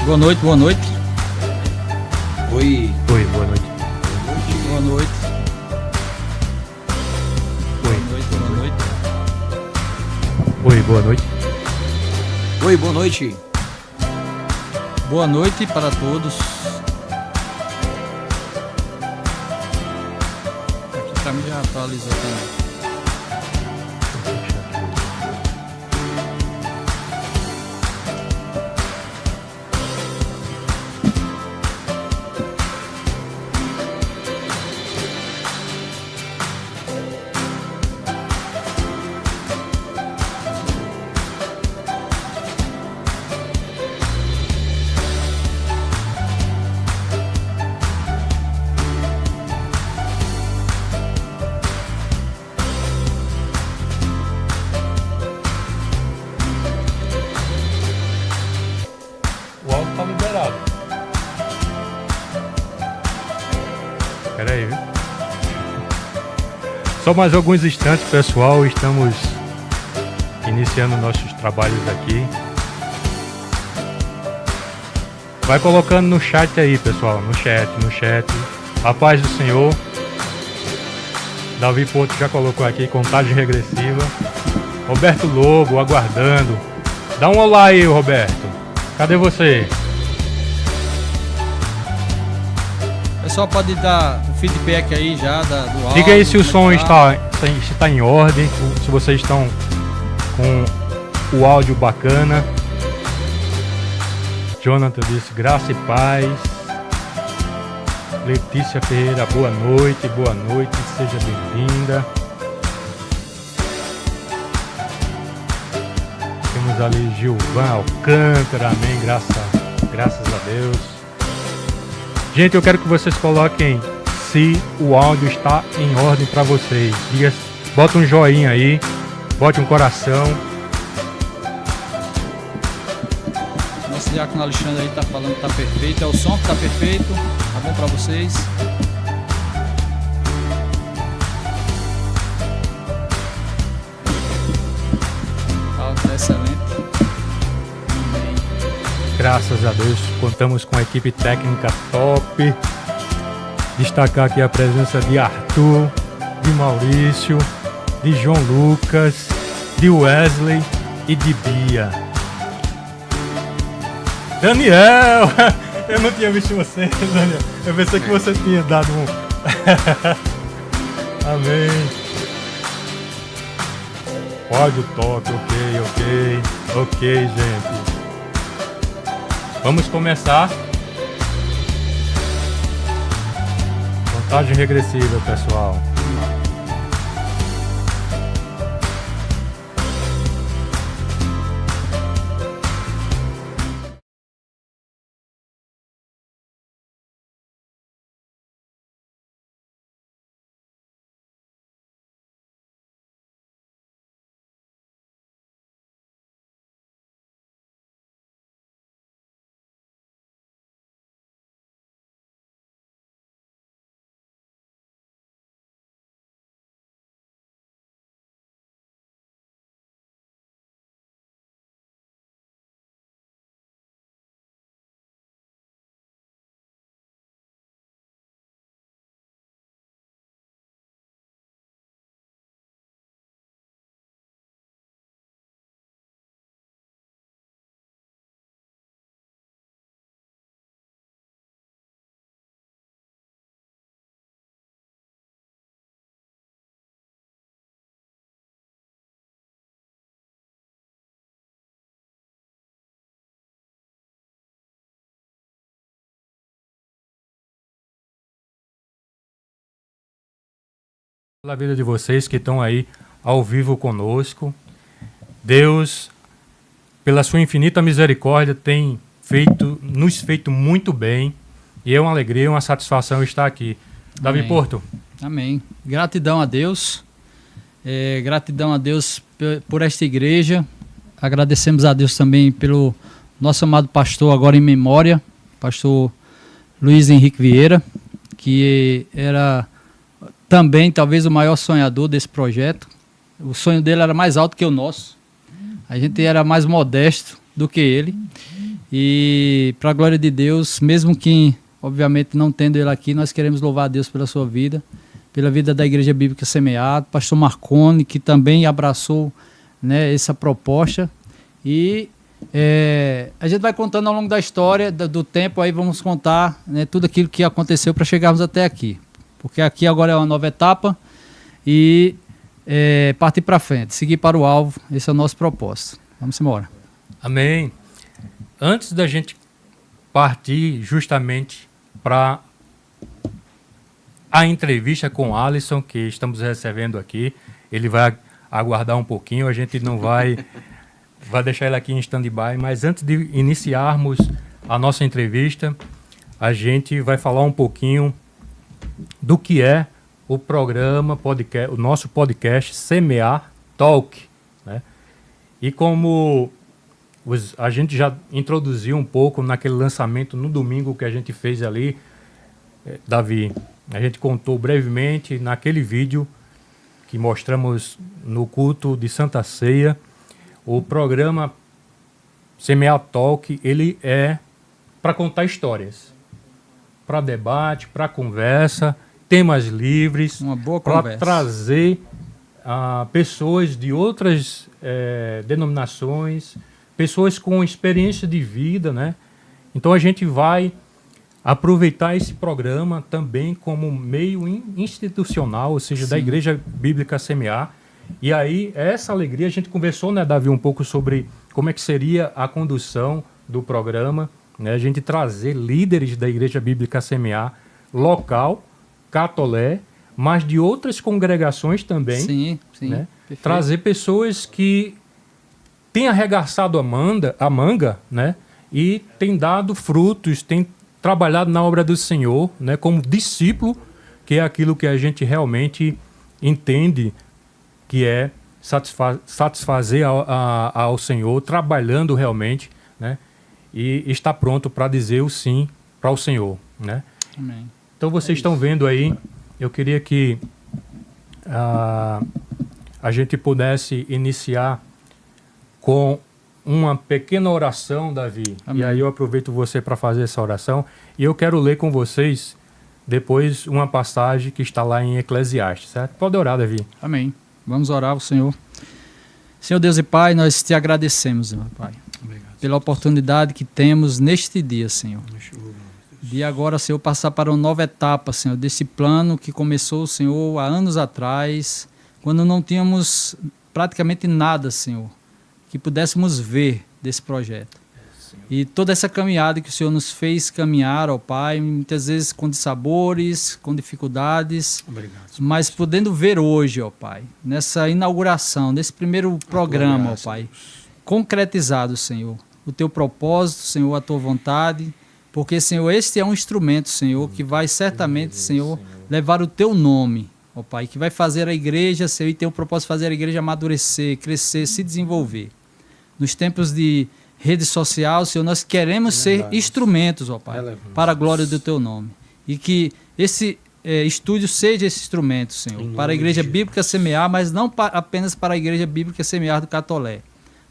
Boa noite, boa noite. Oi. Oi, boa noite. Boa noite. Oi. Boa noite, boa noite. Oi, boa noite. Oi, boa noite. Boa noite para todos. Aqui pra mim já atualizou também. O áudio tá liberado. Pera aí, viu? Só mais alguns instantes, pessoal. Estamos iniciando nossos trabalhos aqui. Vai colocando no chat aí, pessoal. No chat. A paz do Senhor. Davi Porto já colocou aqui contagem regressiva. Roberto Lobo aguardando. Dá um olá aí, Roberto. Cadê você? O pessoal pode dar um feedback aí já do áudio. Diga aí se o som como é que tá. está em ordem, se vocês estão com o áudio bacana. Jonathan disse graça e paz. Letícia Ferreira, boa noite, seja bem-vinda. Temos ali Gilvan Alcântara, amém, graças a Deus. Gente, eu quero que vocês coloquem se o áudio está em ordem para vocês. Diga, bota um joinha aí, bote um coração. Nosso diácono Alexandre aí tá falando que tá perfeito. É o som que tá perfeito. Tá bom pra vocês? Tá excelente. Amém. Graças a Deus, contamos com a equipe técnica top. Destacar aqui a presença de Arthur, de Maurício, de João Lucas, de Wesley e de Bia. Daniel! Eu não tinha visto você, Daniel. Eu pensei que você tinha dado um. Amém. Áudio top, ok, gente. Vamos começar. Contagem regressiva, pessoal. Pela vida de vocês que estão aí ao vivo conosco. Deus, pela sua infinita misericórdia, tem nos feito muito bem. E é uma alegria, uma satisfação estar aqui. Davi Amém. Porto. Amém. Gratidão a Deus. Gratidão a Deus por esta igreja. Agradecemos a Deus também pelo nosso amado pastor, agora em memória, pastor Luiz Henrique Vieira, que era também talvez o maior sonhador desse projeto. O sonho dele era mais alto que o nosso. A gente era mais modesto do que ele. E para a glória de Deus, mesmo que, obviamente, não tendo ele aqui, nós queremos louvar a Deus pela sua vida, pela vida da Igreja Bíblica Semear, pastor Marconi, que também abraçou, né, essa proposta. E a gente vai contando ao longo da história, do tempo, aí vamos contar, né, tudo aquilo que aconteceu para chegarmos até aqui. Porque aqui agora é uma nova etapa e partir para frente, seguir para o alvo, esse é o nosso propósito. Vamos embora. Amém. Antes da gente partir justamente para a entrevista com o Alisson, que estamos recebendo aqui, ele vai aguardar um pouquinho, a gente não vai deixar ele aqui em stand-by, mas antes de iniciarmos a nossa entrevista, a gente vai falar um pouquinho do que é o programa, podcast, o nosso podcast Semear Talk, né? E como a gente já introduziu um pouco naquele lançamento no domingo que a gente fez ali, Davi, a gente contou brevemente naquele vídeo que mostramos no culto de Santa Ceia. O programa Semear Talk, ele é para contar histórias, para debate, para conversa, temas livres, para trazer pessoas de outras denominações, pessoas com experiência de vida, né? Então a gente vai aproveitar esse programa também como meio institucional, ou seja, da Igreja Bíblica Semear. E aí, essa alegria, a gente conversou, né, Davi, um pouco sobre como é que seria a condução do programa, né? A gente trazer líderes da Igreja Bíblica Semear local, Catolé, mas de outras congregações também. Sim, né? Trazer pessoas que têm arregaçado a manga, né? E têm dado frutos, têm trabalhado na obra do Senhor, né, como discípulo, que é aquilo que a gente realmente entende que é satisfazer ao Senhor, trabalhando realmente, né, e está pronto para dizer o sim para o Senhor. Né? Amém. Então vocês estão vendo aí, eu queria que a gente pudesse iniciar com uma pequena oração, Davi. Amém. E aí eu aproveito você para fazer essa oração. E eu quero ler com vocês depois uma passagem que está lá em Eclesiastes, certo? Pode orar, Davi. Amém. Vamos orar ao Senhor. Senhor Deus e Pai, nós te agradecemos, meu Pai. Obrigado, pela oportunidade que temos neste dia, Senhor. De agora, Senhor, passar para uma nova etapa, Senhor, desse plano que começou, Senhor, há anos atrás, quando não tínhamos praticamente nada, Senhor, que pudéssemos ver desse projeto. E toda essa caminhada que o Senhor nos fez caminhar, ó Pai, muitas vezes com dissabores, com dificuldades, mas podendo ver hoje, ó Pai, nessa inauguração, nesse primeiro programa, ó Pai, concretizado, Senhor, o Teu propósito, Senhor, a Tua vontade, porque, Senhor, este é um instrumento, Senhor, que vai certamente, Senhor, levar o Teu nome, ó Pai, que vai fazer a igreja, Senhor, e tem o propósito de fazer a igreja amadurecer, crescer, se desenvolver. Nos tempos de rede social, Senhor, nós queremos ser instrumentos, ó Pai, para a glória do Teu nome. E que esse estúdio seja esse instrumento, Senhor, para a Igreja Bíblica Semear, mas não apenas para a Igreja Bíblica Semear do Catolé.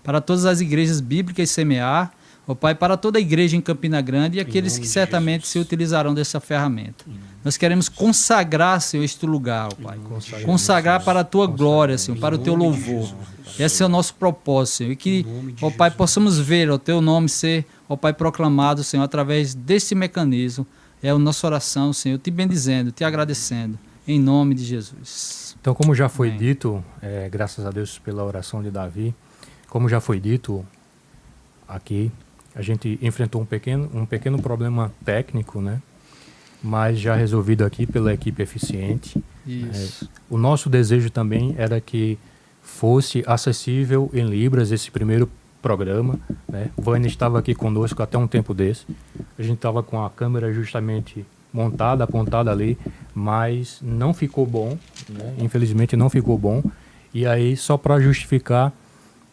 Para todas as igrejas bíblicas Semear, ó Pai, para toda a igreja em Campina Grande e aqueles que certamente se utilizarão dessa ferramenta. Nós queremos consagrar, Senhor, este lugar, ó Pai. Consagrar para a Tua glória, Senhor, para o Teu louvor. Esse é o nosso propósito, Senhor. E que, ó Pai, possamos ver o Teu nome ser, ó Pai, proclamado, Senhor, através desse mecanismo. É a nossa oração, Senhor, te bendizendo, te agradecendo, em nome de Jesus. Então, como já foi dito, graças a Deus pela oração de Davi, como já foi dito aqui, a gente enfrentou um pequeno problema técnico, né? Mas já resolvido aqui pela equipe eficiente. Isso. O nosso desejo também era que fosse acessível em Libras esse primeiro programa, né? O Vânia estava aqui conosco até um tempo desse. A gente estava com a câmera justamente montada, apontada ali, mas não ficou bom, né? Infelizmente não ficou bom. E aí, só para justificar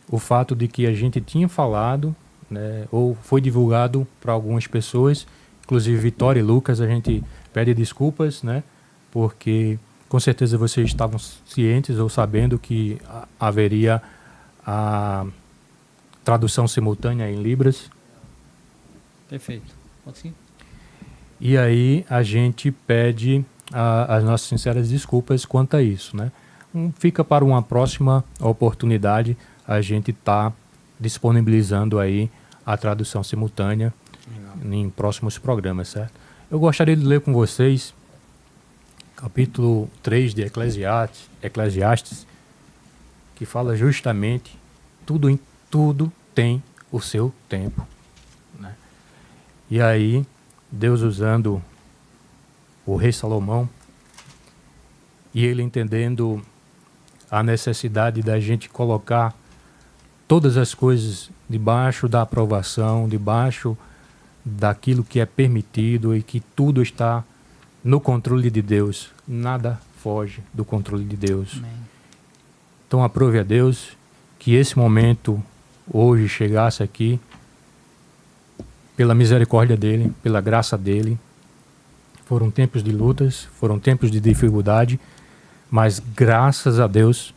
o fato de que a gente tinha falado, né, ou foi divulgado para algumas pessoas, inclusive Vitória e Lucas, a gente pede desculpas, né, porque com certeza vocês estavam cientes ou sabendo que haveria a tradução simultânea em Libras, Perfeito. Pode sim. E aí a gente pede as nossas sinceras desculpas quanto a isso, né? Fica para uma próxima oportunidade a gente tá disponibilizando aí a tradução simultânea em próximos programas, certo? Eu gostaria de ler com vocês capítulo 3 de Eclesiastes, que fala justamente tudo tem o seu tempo, né? E aí Deus usando o rei Salomão e ele entendendo a necessidade da gente colocar todas as coisas debaixo da aprovação, debaixo daquilo que é permitido e que tudo está no controle de Deus. Nada foge do controle de Deus. Amém. Então aprove a Deus que esse momento hoje chegasse aqui pela misericórdia dele, pela graça dele. Foram tempos de lutas, foram tempos de dificuldade, mas graças a Deus,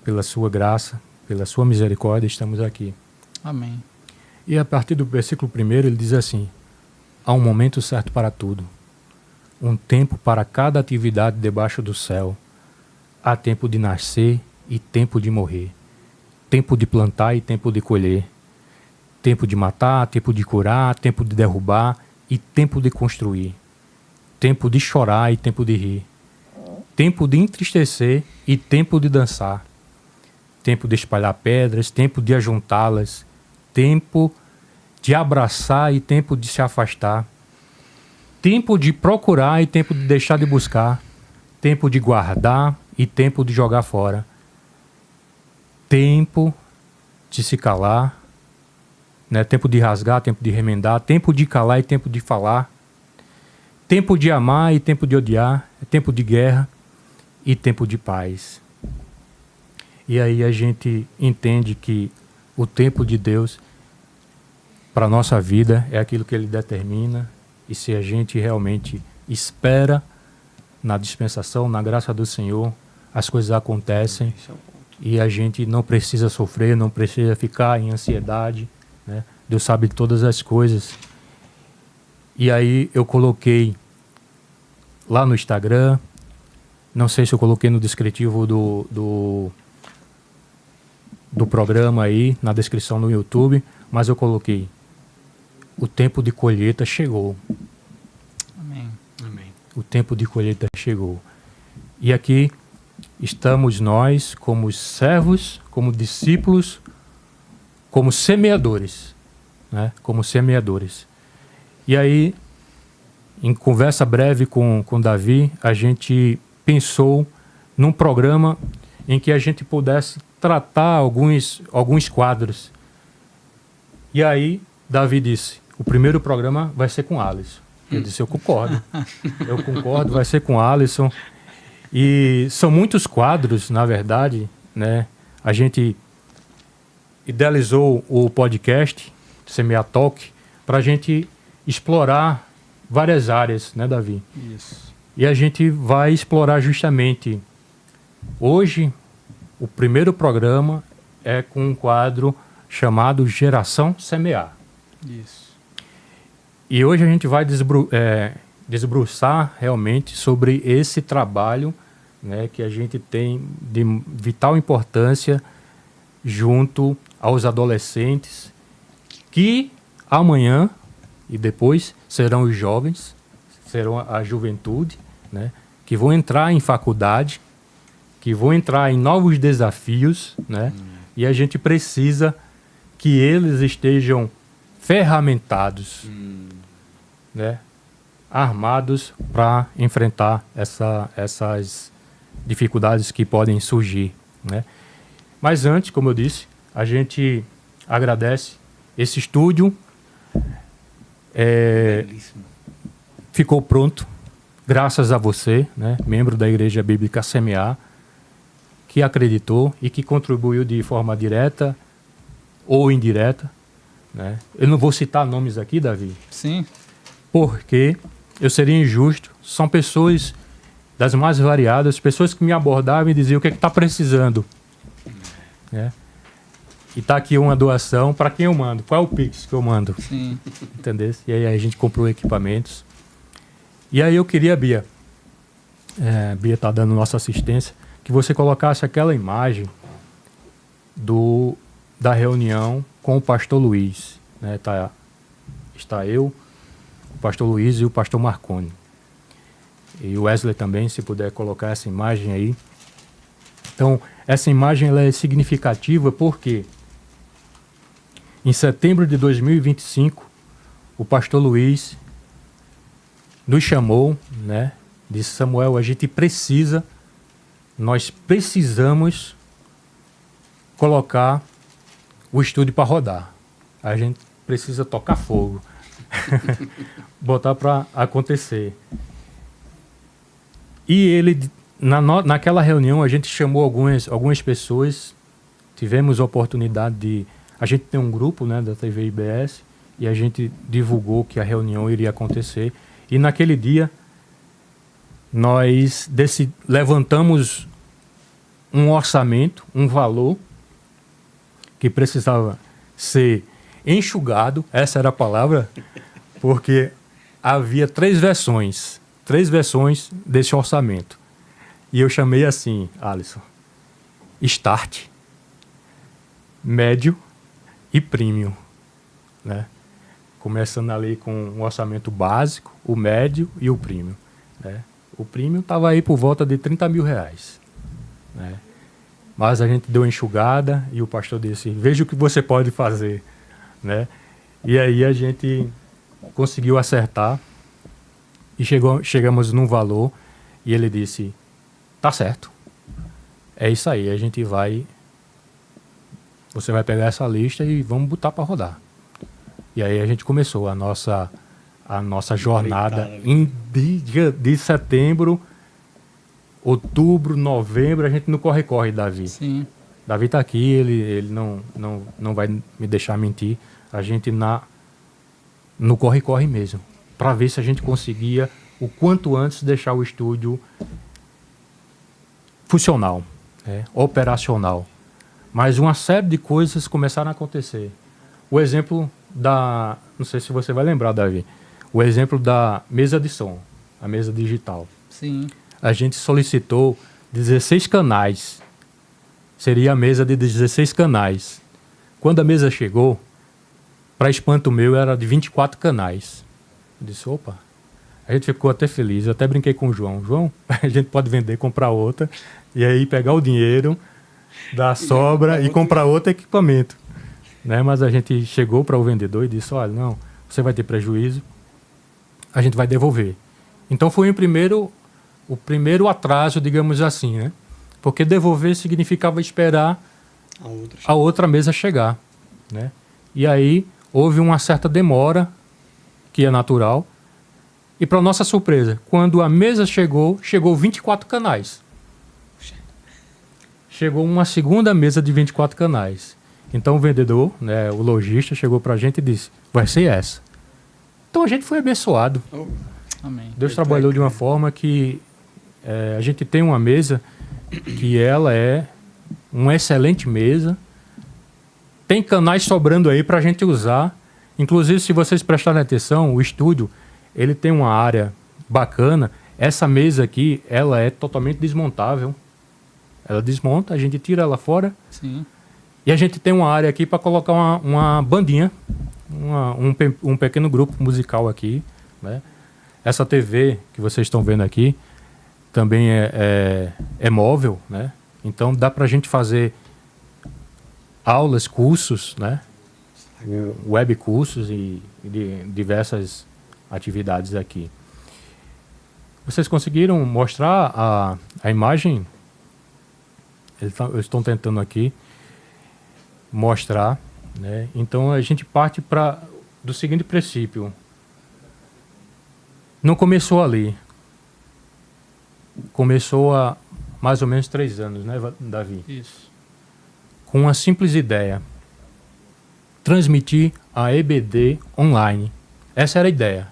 pela sua graça, pela sua misericórdia, estamos aqui. Amém. E a partir do versículo 1 ele diz assim: há um momento certo para tudo, um tempo para cada atividade debaixo do céu. Há tempo de nascer e tempo de morrer, tempo de plantar e tempo de colher, tempo de matar, tempo de curar, tempo de derrubar e tempo de construir, tempo de chorar e tempo de rir, tempo de entristecer e tempo de dançar, tempo de espalhar pedras, tempo de ajuntá-las, tempo de abraçar e tempo de se afastar, tempo de procurar e tempo de deixar de buscar, tempo de guardar e tempo de jogar fora, tempo de se calar, né? Tempo de rasgar, tempo de remendar, tempo de calar e tempo de falar, tempo de amar e tempo de odiar, tempo de guerra e tempo de paz. E aí a gente entende que o tempo de Deus para a nossa vida é aquilo que Ele determina, e se a gente realmente espera na dispensação, na graça do Senhor, as coisas acontecem e a gente não precisa sofrer, não precisa ficar em ansiedade, né? Deus sabe todas as coisas. E aí eu coloquei lá no Instagram, não sei se eu coloquei no descritivo do programa aí, na descrição no YouTube, mas eu coloquei: o tempo de colheita chegou. Amém. Amém. O tempo de colheita chegou. E aqui estamos nós, como servos, como discípulos, como semeadores, né? Como semeadores. E aí, em conversa breve com Davi, a gente pensou num programa em que a gente pudesse tratar alguns quadros. E aí, Davi disse: o primeiro programa vai ser com Alisson. Eu disse: eu concordo. Eu concordo, vai ser com Alisson. E são muitos quadros, na verdade, né? A gente idealizou o podcast Semear Talk para a gente explorar várias áreas, né, Davi? Isso. E a gente vai explorar justamente hoje. O primeiro programa é com um quadro chamado Geração Semear. Isso. E hoje a gente vai desbruçar realmente sobre esse trabalho, né, que a gente tem de vital importância junto aos adolescentes, que amanhã e depois serão os jovens, serão a juventude, né, que vão entrar em faculdade, que vão entrar em novos desafios, né, e a gente precisa que eles estejam ferramentados, né, armados para enfrentar essas dificuldades que podem surgir, né. Mas antes, como eu disse, a gente agradece esse estúdio. Ficou pronto graças a você, né, membro da Igreja Bíblica Semear, que acreditou e que contribuiu de forma direta ou indireta, né. Eu não vou citar nomes aqui, Davi. Sim. Porque eu seria injusto. São pessoas das mais variadas, pessoas que me abordavam e diziam: o que é que está precisando? E tá aqui uma doação. Para quem eu mando? Qual é o Pix que eu mando? Sim. Entendeu? E aí a gente comprou equipamentos. E aí eu queria, Bia, Bia tá dando nossa assistência, que você colocasse aquela imagem da reunião com o pastor Luiz. Né? Está eu, o pastor Luiz e o pastor Marconi. E o Wesley também, se puder colocar essa imagem aí. Então, essa imagem ela é significativa porque em setembro de 2025, o pastor Luiz nos chamou, né? Disse: Samuel, nós precisamos colocar o estúdio para rodar. A gente precisa tocar fogo, botar para acontecer. E ele, naquela reunião, a gente chamou algumas pessoas, tivemos a oportunidade de... A gente tem um grupo, né, da TV IBS, e a gente divulgou que a reunião iria acontecer. E naquele dia, nós levantamos um orçamento, um valor, que precisava ser enxugado, essa era a palavra, porque havia três versões desse orçamento. E eu chamei assim, Alisson: Start, Médio e Premium, né? Começando ali com um orçamento básico, o médio e o Premium, né? O Premium estava aí por volta de R$30 mil, né? Mas a gente deu uma enxugada e o pastor disse: veja o que você pode fazer, né? E aí a gente conseguiu acertar e chegamos num valor, e ele disse: tá certo, é isso aí, você vai pegar essa lista e vamos botar para rodar. E aí a gente começou a nossa jornada de setembro, outubro, novembro, a gente no corre-corre, Davi. Sim. Davi está aqui, ele não vai me deixar mentir. A gente no corre-corre mesmo, para ver se a gente conseguia o quanto antes deixar o estúdio funcional, operacional. Mas uma série de coisas começaram a acontecer. O exemplo não sei se você vai lembrar, Davi, o exemplo da mesa de som, a mesa digital. Sim. A gente solicitou 16 canais. Seria a mesa de 16 canais. Quando a mesa chegou, para espanto meu, era de 24 canais. Eu disse: opa. A gente ficou até feliz. Eu até brinquei com o João. João, a gente pode vender, comprar outra, e aí pegar o dinheiro da sobra e comprar outro equipamento, né? Mas a gente chegou para o vendedor e disse: olha, não, você vai ter prejuízo, a gente vai devolver. Então foi o primeiro atraso, digamos assim, né? Porque devolver significava esperar a outra mesa chegar, né? E aí houve uma certa demora, que é natural. E para nossa surpresa, quando a mesa chegou 24 canais. Chegou uma segunda mesa de 24 canais. Então o vendedor, né, o lojista, chegou para a gente e disse: vai ser essa. Então a gente foi abençoado. Amém. Deus trabalhou de uma forma que a gente tem uma mesa que ela é uma excelente mesa. Tem canais sobrando aí para a gente usar. Inclusive, se vocês prestarem atenção, o estúdio, ele tem uma área bacana. Essa mesa aqui, ela é totalmente desmontável. Ela desmonta, a gente tira ela fora. Sim. E a gente tem uma área aqui para colocar uma bandinha, um pequeno grupo musical aqui, né? Essa TV que vocês estão vendo aqui também é móvel, né? Então dá para a gente fazer aulas, cursos, né? Web cursos e de diversas atividades aqui. Vocês conseguiram mostrar a imagem? Eles estão tentando aqui mostrar, né? Então a gente parte do seguinte princípio: não começou ali, começou há mais ou menos 3 anos, né, Davi? Isso. Com uma simples ideia: transmitir a EBD online. Essa era a ideia.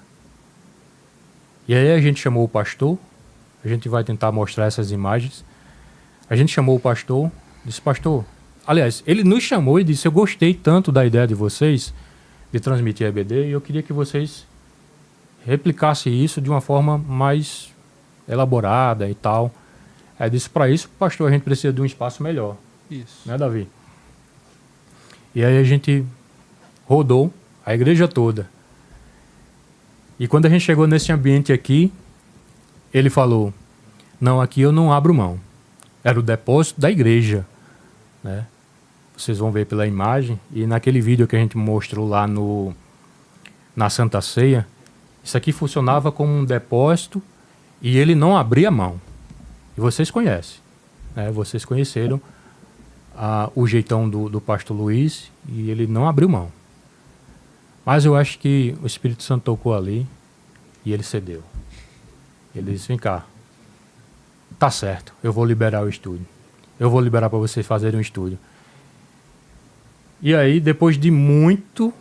E aí a gente chamou o pastor, a gente vai tentar mostrar essas imagens. A gente chamou o pastor, disse: pastor, Aliás, ele nos chamou e disse: eu gostei tanto da ideia de vocês de transmitir a EBD e eu queria que vocês replicassem isso de uma forma mais elaborada e tal. Aí disse: para isso, pastor, a gente precisa de um espaço melhor. Isso. Né, Davi? E aí a gente rodou a igreja toda. E quando a gente chegou nesse ambiente aqui, ele falou: não, aqui eu não abro mão. Era o depósito da igreja, né? Vocês vão ver pela imagem. E naquele vídeo que a gente mostrou lá na Santa Ceia, isso aqui funcionava como um depósito e ele não abria mão. E vocês conhecem, né? Vocês conheceram o jeitão do pastor Luiz e ele não abriu mão. Mas eu acho que o Espírito Santo tocou ali e ele cedeu. Ele disse: vem cá, tá certo, eu vou liberar o estúdio. Eu vou liberar para vocês fazerem um estúdio. E aí, depois de muita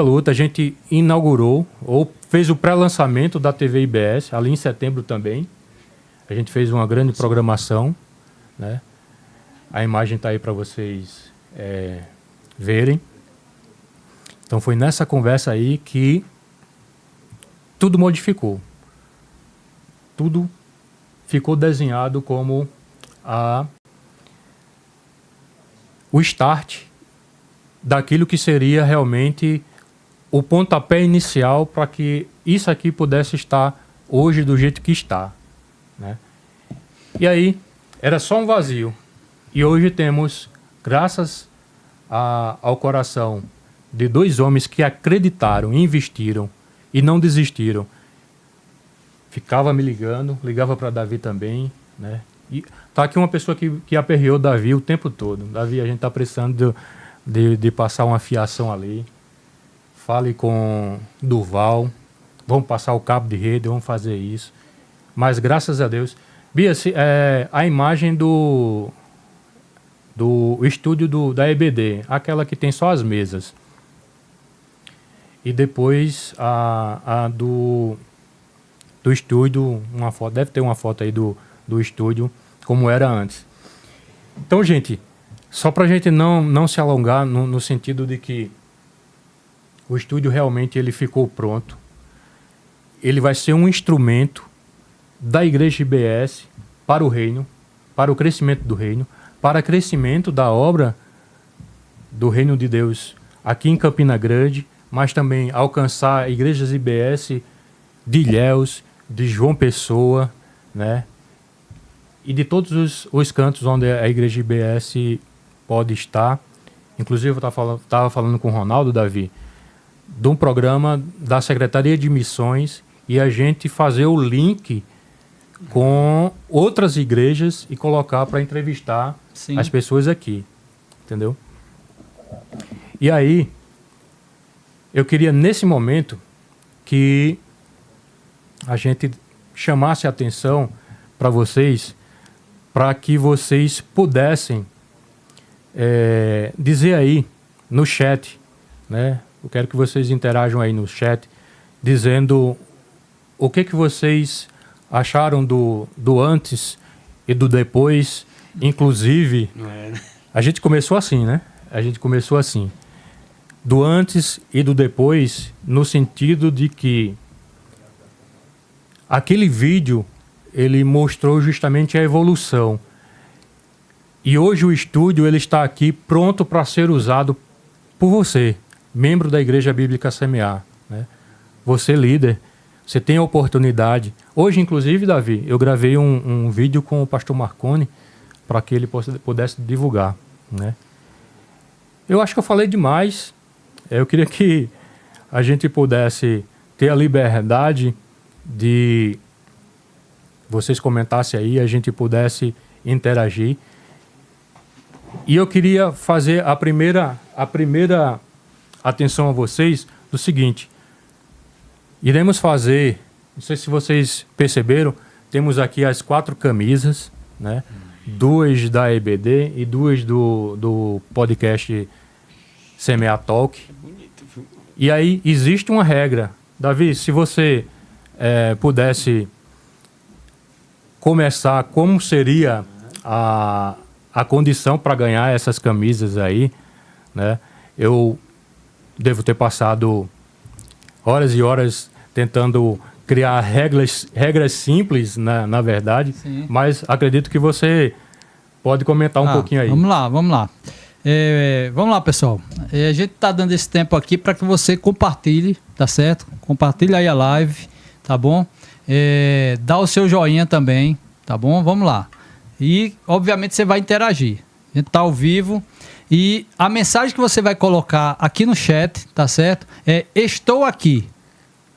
luta, a gente inaugurou, ou fez o pré-lançamento da TV IBS, ali em setembro também. A gente fez uma grande programação, né? A imagem está aí para vocês verem. Então foi nessa conversa aí que tudo modificou. Tudo ficou desenhado como o start daquilo que seria realmente o pontapé inicial para que isso aqui pudesse estar hoje do jeito que está, né? E aí era só um vazio. E hoje temos, graças ao coração de dois homens que acreditaram, investiram e não desistiram. Ficava me ligando, ligava para Davi também, né? E tá aqui uma pessoa que aperreou Davi o tempo todo. Davi, a gente está precisando de passar uma fiação ali. Fale com Durval, vamos passar o cabo de rede, vamos fazer isso. Mas graças a Deus. Bia, a imagem do estúdio da EBD, aquela que tem só as mesas. E depois do estúdio, uma foto, deve ter uma foto aí do estúdio, como era antes. Então, gente, só para a gente não se alongar no sentido de que o estúdio realmente ele ficou pronto. Ele vai ser um instrumento da Igreja IBS para o reino, para o crescimento do reino, para o crescimento da obra do reino de Deus aqui em Campina Grande, mas também alcançar igrejas IBS de Ilhéus, de João Pessoa, né? E de todos os cantos onde a igreja IBS pode estar. Inclusive, eu estava falando com o Ronaldo, Davi, de um programa da Secretaria de Missões e a gente fazer o link com outras igrejas e colocar para entrevistar Sim. as pessoas aqui, entendeu? E aí, eu queria nesse momento que a gente chamasse a atenção para vocês, para que vocês pudessem dizer aí no chat, né? Eu quero que vocês interajam aí no chat, dizendo o que vocês acharam do antes e do depois. Inclusive, a gente começou assim, né? A gente começou assim. Do antes e do depois, no sentido de que aquele vídeo, ele mostrou justamente a evolução. E hoje o estúdio, ele está aqui pronto para ser usado por você, membro da Igreja Bíblica Semear, né? Você líder, você tem a oportunidade. Hoje, inclusive, Davi, eu gravei um vídeo com o pastor Marconi para que ele pudesse divulgar, né? Eu acho que eu falei demais. Eu queria que a gente pudesse ter a liberdade de vocês comentassem aí, a gente pudesse interagir. E eu queria fazer a primeira atenção a vocês do seguinte: iremos fazer, não sei se vocês perceberam, temos aqui as 4 camisas, né? 2 da EBD e 2 do podcast Semear Talk. E aí existe uma regra. Davi, se você pudesse começar, como seria a a condição para ganhar essas camisas aí, né? Eu devo ter passado horas e horas tentando criar regras simples, na verdade, Sim. mas acredito que você pode comentar um pouquinho aí. Vamos lá. Vamos lá, pessoal. A gente tá dando esse tempo aqui para que você compartilhe, tá certo? Compartilha aí a live, tá bom? Dá o seu joinha também, tá bom? Vamos lá. E, obviamente, você vai interagir. A gente tá ao vivo. E a mensagem que você vai colocar aqui no chat, tá certo? Estou aqui.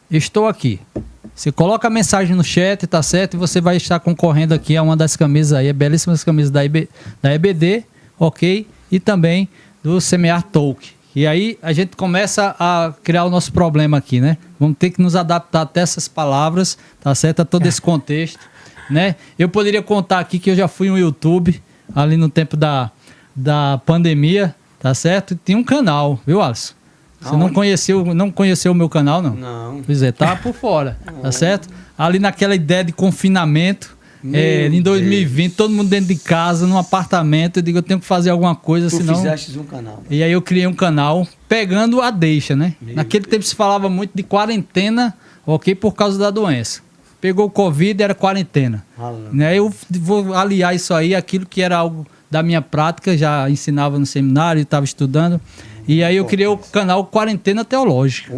Estou aqui. Você coloca a mensagem no chat, tá certo? E você vai estar concorrendo aqui a uma das camisas aí, belíssimas camisas da EBD, ok? E também do Semear Talk. E aí a gente começa a criar o nosso problema aqui, né? Vamos ter que nos adaptar até essas palavras, tá certo? A todo esse contexto, né? Eu poderia contar aqui que eu já fui no YouTube, ali no tempo da pandemia, tá certo? E tinha um canal, viu, Alisson? Você não conheceu o meu canal, não? Não. Pois é, tá por fora, tá certo? Ali naquela ideia de confinamento, em 2020, todo mundo dentro de casa, num apartamento, eu digo, eu tenho que fazer alguma coisa, Tu senão... fizeste um canal. E aí eu criei um canal pegando a deixa, né? Naquele tempo se falava muito de quarentena, ok, por causa da doença. Pegou o Covid, era quarentena. Né? Eu vou aliar isso aí, aquilo que era algo da minha prática, já ensinava no seminário, estava estudando. E aí eu criei o canal Quarentena Teológica.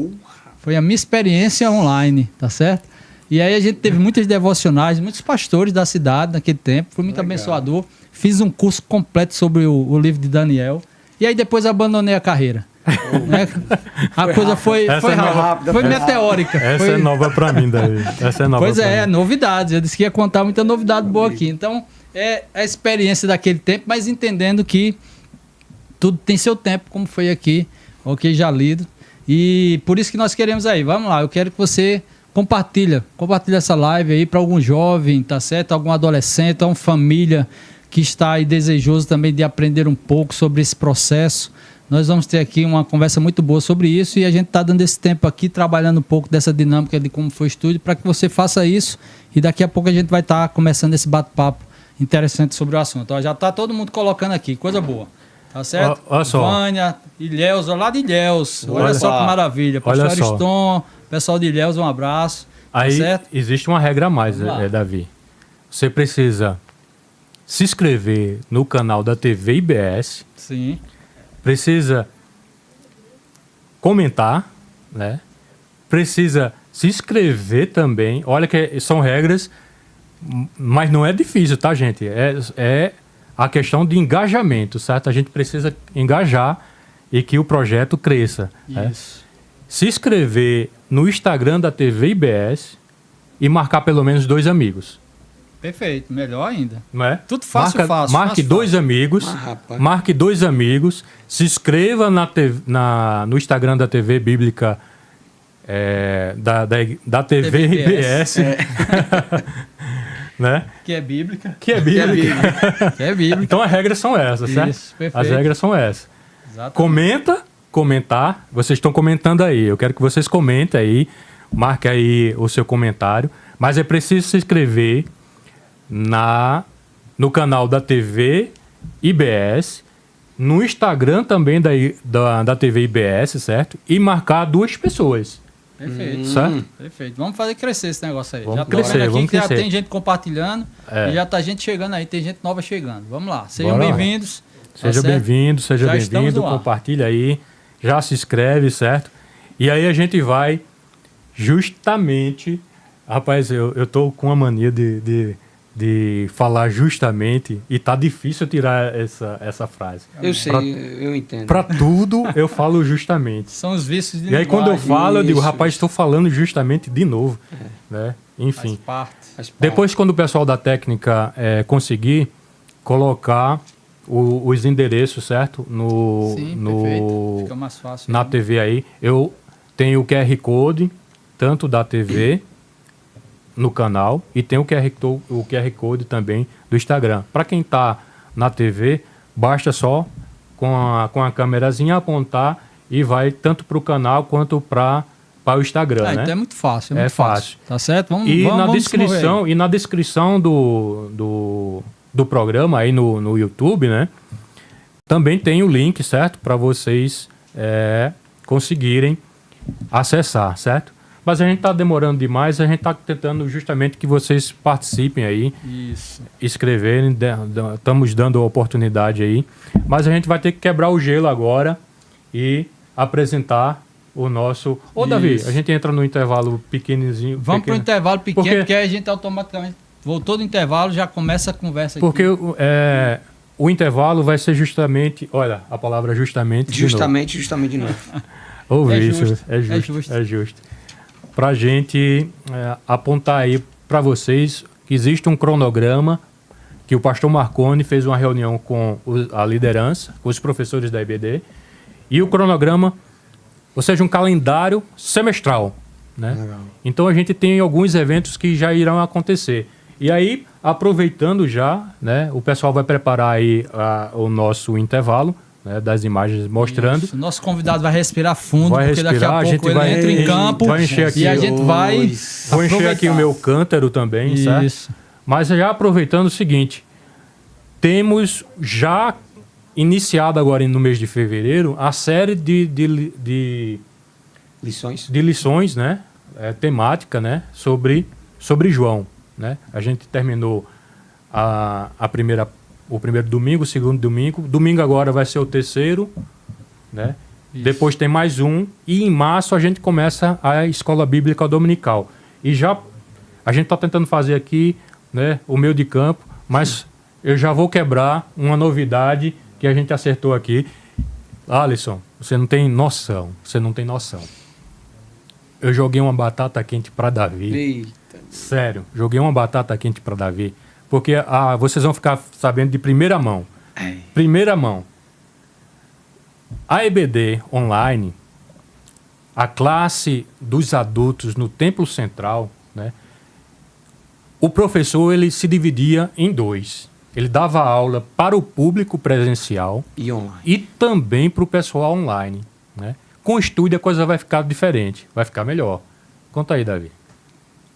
Foi a minha experiência online, tá certo? E aí a gente teve muitas devocionais, muitos pastores da cidade naquele tempo. Foi muito abençoador. Fiz um curso completo sobre o livro de Daniel. E aí depois abandonei a carreira. Né? A coisa foi rápida. Foi meteórica. Essa é nova para mim, Davi. Essa é nova. Pois é, novidades. Eu disse que ia contar muita novidade boa aqui. Então, é a experiência daquele tempo, mas entendendo que tudo tem seu tempo, como foi aqui, ok, já lido. E por isso que nós queremos aí. Vamos lá, eu quero que você compartilhe essa live aí para algum jovem, tá certo? Algum adolescente, alguma família que está aí desejoso também de aprender um pouco sobre esse processo. Nós vamos ter aqui uma conversa muito boa sobre isso e a gente está dando esse tempo aqui, trabalhando um pouco dessa dinâmica de como foi o estúdio, para que você faça isso e daqui a pouco a gente vai estar começando esse bate-papo interessante sobre o assunto. Ó, já está todo mundo colocando aqui, coisa boa. Tá certo? Olha só. Vânia, Ilhéus, lá de Ilhéus. Olha só que maravilha. Olha Pastor só. Ariston, pessoal de Ilhéus, um abraço. Aí tá certo? existe uma regra a mais, Davi. Você precisa se inscrever no canal da TV IBS. Sim. Precisa comentar, né? Precisa se inscrever também. Olha que são regras, mas não é difícil, tá, gente? É a questão de engajamento, certo? A gente precisa engajar e que o projeto cresça. Né? Se inscrever no Instagram da TV IBS e marcar pelo menos 2 amigos. Perfeito, melhor ainda. Não é? Tudo fácil. Marque 2 amigos. Marque 2 amigos. Se inscreva no Instagram da TV Bíblica, da TV IBS. Né? Que é bíblica. Que é bíblica. Então as regras são essas, certo? Isso, perfeito. As regras são essas. Exatamente. Comentar. Vocês estão comentando aí. Eu quero que vocês comentem aí. Marque aí o seu comentário. Mas é preciso se inscrever no canal da TV IBS, no Instagram também da TV IBS, certo? E marcar 2 pessoas. Perfeito. Certo? Perfeito. Vamos fazer crescer esse negócio aí. Vamos já tô vendo crescer, aqui vamos que já crescer. tem gente compartilhando e já tá gente chegando aí, tem gente nova chegando. Vamos lá. Sejam Bora lá. bem-vindos. Seja tá bem-vindo, seja Já estamos bem-vindo. no ar. Compartilha aí. Já se inscreve, certo? E aí a gente vai justamente... Rapaz, eu tô com a mania de falar justamente e tá difícil tirar essa frase. Eu sei, eu entendo. Para tudo eu falo justamente. São os vícios de E aí quando eu falo, eu digo, isso, rapaz, estou falando justamente de novo. Né? Enfim. Faz parte. Depois, quando o pessoal da técnica conseguir colocar os endereços, certo? Sim, perfeito. Fica mais fácil. Na aí. TV aí. Eu tenho o QR Code, tanto da TV no canal, e tem o QR Code também do Instagram. Para quem está na TV, basta só com a câmerazinha apontar e vai tanto para o canal quanto para o Instagram, né? Então é muito fácil, É fácil. Tá certo? Vamos E vamos na desenvolver aí. descrição do do programa aí no YouTube, né? Também tem o link, certo? Para vocês conseguirem acessar, certo? Mas a gente está demorando demais, a gente está tentando justamente que vocês participem aí, Isso. escreverem, estamos dando a oportunidade aí. Mas a gente vai ter que quebrar o gelo agora e apresentar o nosso... Ô, Davi, Isso. a gente entra no intervalo pequenininho. Vamos para o intervalo pequeno, Porque- porque a gente automaticamente voltou do intervalo, já começa a conversa Porque aqui. o intervalo vai ser justamente... Olha, a palavra justamente de novo. Justamente de novo. Ouve É isso, justo, é justo, é justo. é justo. Para a gente apontar aí para vocês que existe um cronograma que o pastor Marconi fez uma reunião com a liderança, com os professores da IBD, e o cronograma, ou seja, um calendário semestral, né? Legal. Então a gente tem alguns eventos que já irão acontecer. E aí, aproveitando já, né, o pessoal vai preparar aí o nosso intervalo, né, das imagens mostrando. Isso. Nosso convidado vai respirar fundo, Vai porque daqui respirar, a a pouco gente ele vai- entra em campo vai encher aqui e a gente vai Vou encher aproveitar. aqui o meu cântaro também, certo? Isso. Mas já aproveitando o seguinte, temos já iniciado agora no mês de fevereiro a série de Lições. né, temática, né, sobre João, né? A gente terminou o primeiro domingo, o segundo domingo. Domingo agora vai ser o terceiro, né? Isso. Depois tem mais um e em março a gente começa a escola bíblica dominical. E já a gente está tentando fazer aqui, né, o meio de campo, mas eu já vou quebrar uma novidade que a gente acertou aqui. Alisson, você não tem noção. Eu joguei uma batata quente para Davi. Eita. Sério, joguei uma batata quente para Davi. Porque vocês vão ficar sabendo de primeira mão. Ai. Primeira mão. A EBD online, a classe dos adultos no Templo Central, né? O professor ele se dividia em dois. Ele dava aula para o público presencial E online. e também para o pessoal online, né? Com o estúdio a coisa vai ficar diferente, vai ficar melhor. Conta aí, Davi.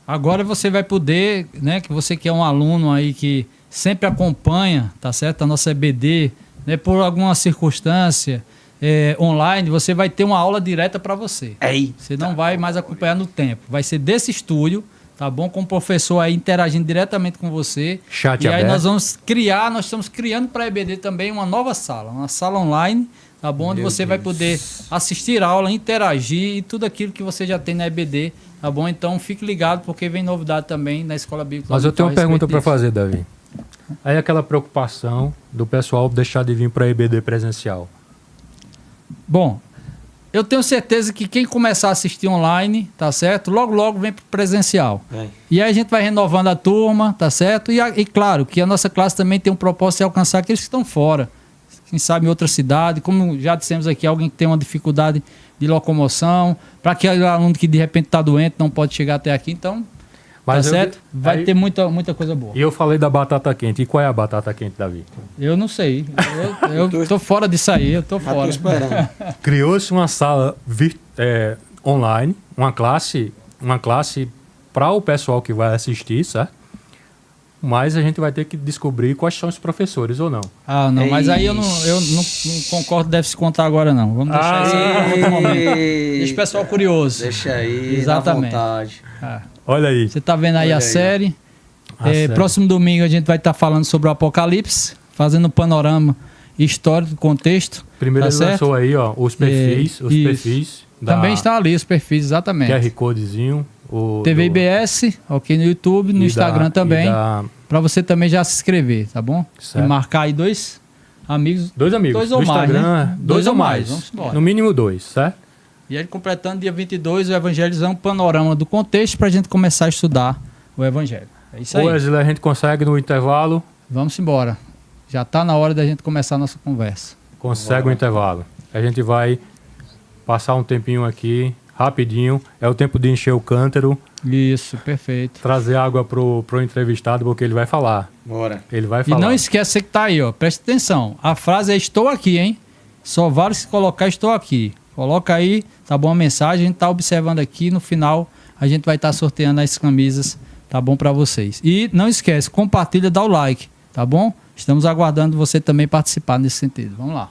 Agora você vai poder, né, que você que é um aluno aí que sempre acompanha, tá certo? A nossa EBD, né, por alguma circunstância online, você vai ter uma aula direta para você. Ei. Você não vai mais acompanhar no tempo. Vai ser desse estúdio, tá bom? Com o professor aí interagindo diretamente com você. Chat e aí aberto. nós estamos criando para a EBD também uma nova sala, uma sala online, tá bom? Onde Meu você vai Deus. poder assistir a aula, interagir e tudo aquilo que você já tem na EBD, tá bom? Então fique ligado porque vem novidade também na Escola Bíblica. Mas eu tenho uma a respeito pergunta para disso. fazer, Davi. Aí aquela preocupação do pessoal deixar de vir para a EBD presencial. Bom, eu tenho certeza que quem começar a assistir online, tá certo? Logo, logo vem pro presencial. Vai. E aí a gente vai renovando a turma, tá certo? E claro que a nossa classe também tem um propósito de alcançar aqueles que estão fora. Quem sabe em outra cidade, como já dissemos aqui, alguém que tem uma dificuldade de locomoção, para aquele aluno que de repente está doente, não pode chegar até aqui, então, Mas tá eu- certo? Vai aí- ter muita coisa boa. E eu falei da batata quente. E qual é a batata quente, Davi? Eu não sei, eu tô fora disso aí, eu tô Já tô fora. esperando. Criou-se uma sala online, uma classe para o pessoal que vai assistir, certo? Mas a gente vai ter que descobrir quais são os professores ou não. Ah, não, mas aí eu não concordo, deve se contar agora não. Vamos deixar isso aí para outro momento. Deixa o pessoal curioso. Deixa aí, Exatamente. dá vontade. Ah, Olha aí. você tá vendo aí Olha a aí, série. A série. Próximo domingo a gente vai estar falando sobre o Apocalipse, fazendo um panorama histórico, contexto. Primeiro tá ele certo? lançou aí, ó, os perfis, isso. Também está ali os perfis, exatamente. QR Codezinho. TV IBS, ok, no YouTube, no Instagram também, para você também já se inscrever, tá bom? Certo. E marcar aí dois amigos. Dois amigos. Dois ou no mais, Instagram, né? dois ou mais. Vamos embora. No mínimo dois, certo? E aí completando dia 22 o Evangelizão, panorama do contexto para a gente começar a estudar o Evangelho. É isso aí. Wesley, a gente consegue no intervalo, Vamos embora. Já está na hora da gente começar a nossa conversa. consegue o intervalo. A gente vai passar um tempinho aqui, rapidinho. É o tempo de encher o cântaro, Isso, perfeito. trazer água pro entrevistado, porque ele vai falar. Bora. Ele vai E falar. não esquece, você que tá aí, ó. Presta atenção. A frase é estou aqui, hein? Só vale se colocar estou aqui. Coloca aí, tá bom a mensagem, a gente tá observando aqui, no final a gente vai estar sorteando as camisas, tá bom para vocês. E não esquece, compartilha, dá o like, Tá bom? Estamos aguardando você também participar nesse sentido. Vamos lá.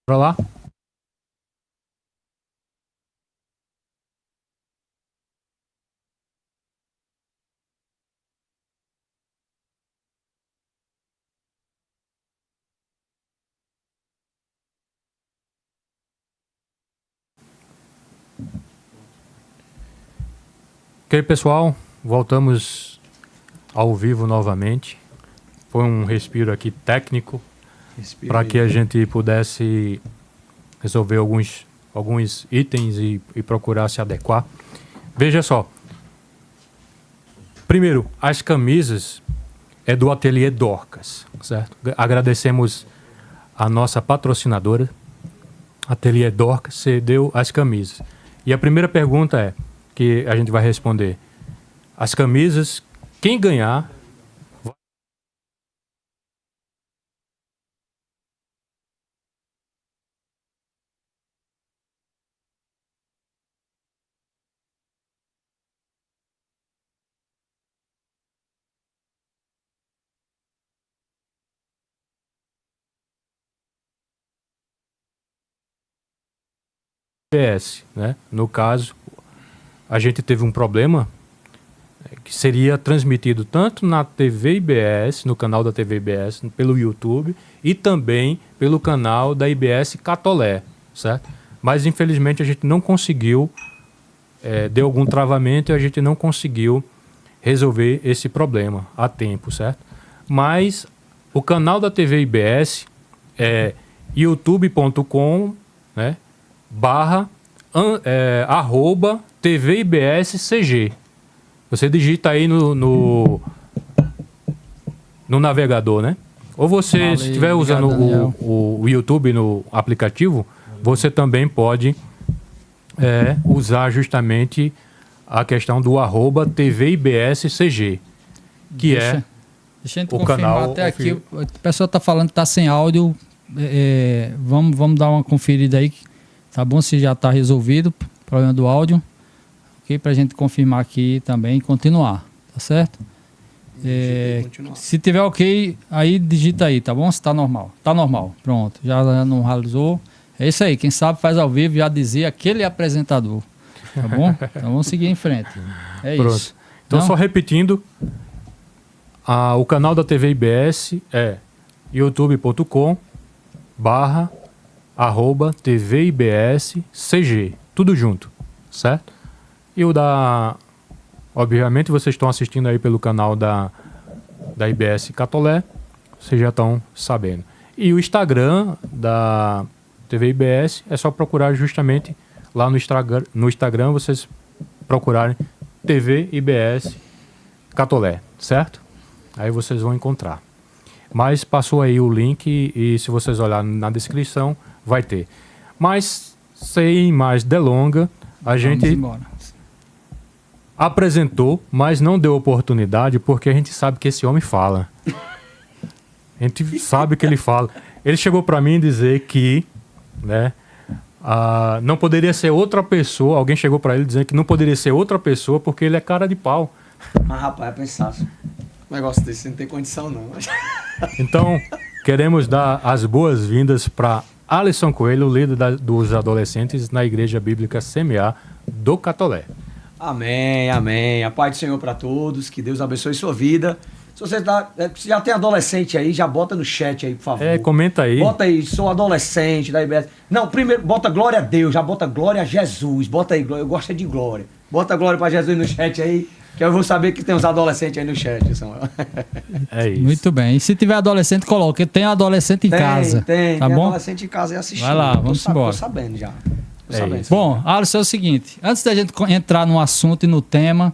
Bora lá? Ok, pessoal, voltamos ao vivo novamente. Foi um respiro aqui técnico para que a gente pudesse resolver alguns itens e procurar se adequar. Veja só. Primeiro, as camisas é do Ateliê Dorcas, certo? Agradecemos a nossa patrocinadora, Ateliê Dorcas, cedeu as camisas. E a primeira pergunta que a gente vai responder: as camisas, quem ganhar IBS, né? No caso, a gente teve um problema que seria transmitido tanto na TV IBS, no canal da TV IBS, pelo YouTube, e também pelo canal da IBS Catolé, certo? Mas infelizmente a gente não conseguiu, deu algum travamento e a gente não conseguiu resolver esse problema a tempo, certo? Mas o canal da TV IBS é youtube.com, né? @ TV IBS CG. Você digita aí no navegador, né? Ou você, se estiver usando o YouTube no aplicativo, você também pode usar justamente a questão do @ TV IBS CG, que Deixa a gente o confirmar canal até aqui. O pessoal está falando que está sem áudio. Vamos dar uma conferida aí. Tá bom se já está resolvido o problema do áudio. Ok? Para a gente confirmar aqui também e continuar. Tá certo? Se tiver ok, aí digita aí, tá bom? Se tá normal. Tá normal. Pronto. Já não realizou. É isso aí. Quem sabe faz ao vivo, já dizia aquele apresentador. Tá bom? Então vamos seguir em frente. É Pronto. isso. Então, só repetindo, o canal da TV IBS é youtube.com/ @TV IBS CG, tudo junto, certo? E o obviamente vocês estão assistindo aí pelo canal da IBS Catolé, vocês já estão sabendo. E o Instagram da TV IBS é só procurar justamente lá no Instagram, vocês procurarem TV IBS Catolé, certo? Aí vocês vão encontrar. Mas passou aí o link e se vocês olharem na descrição, vai ter. Mas, sem mais delonga, a gente apresentou, mas não deu oportunidade, porque a gente sabe que esse homem fala. A gente sabe que ele fala. Ele chegou para mim dizer que, né, não poderia ser outra pessoa. Alguém chegou para ele dizendo que não poderia ser outra pessoa porque ele é cara de pau. Mas, rapaz, é pensar. Um negócio desse não tem condição, não. Então, queremos dar as boas-vindas para Alisson Coelho, líder dos adolescentes na Igreja Bíblica CMA do Catolé. Amém, amém. A paz do Senhor para todos, que Deus abençoe sua vida. Se você já tem adolescente aí, já bota no chat aí, por favor. Comenta aí. Bota aí, sou adolescente da IBS. Não, primeiro, bota glória a Deus, já bota glória a Jesus. Bota aí, eu gosto de glória. Bota glória para Jesus no chat aí, que eu vou saber que tem uns adolescentes aí no chat, Samuel. É isso. Muito bem. E se tiver adolescente, coloque. Tem adolescente em casa. Tem bom? adolescente em casa e assistindo. Vai lá, vamos embora. Tô sabendo já. Bom, Alisson, é o seguinte. Antes da gente entrar no assunto e no tema,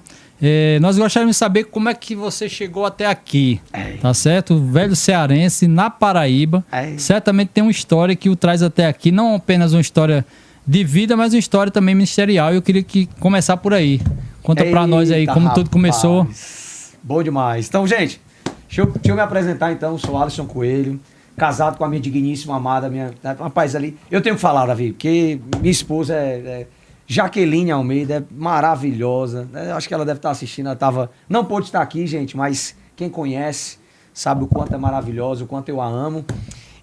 nós gostaríamos de saber como é que você chegou até aqui. Tá certo? Velho cearense, na Paraíba. Certamente tem uma história que o traz até aqui. Não apenas uma história de vida, mas uma história também ministerial. E eu queria começar por aí. Conta pra nós aí como tudo começou. Bom demais. Então, gente, deixa eu me apresentar então. Sou Alisson Coelho, casado com a minha digníssima amada, rapaz, ali. Eu tenho que falar, Davi, porque minha esposa é Jaqueline Almeida, é maravilhosa. Acho que ela deve estar assistindo. Não pôde estar aqui, gente, mas quem conhece sabe o quanto é maravilhosa, o quanto eu a amo.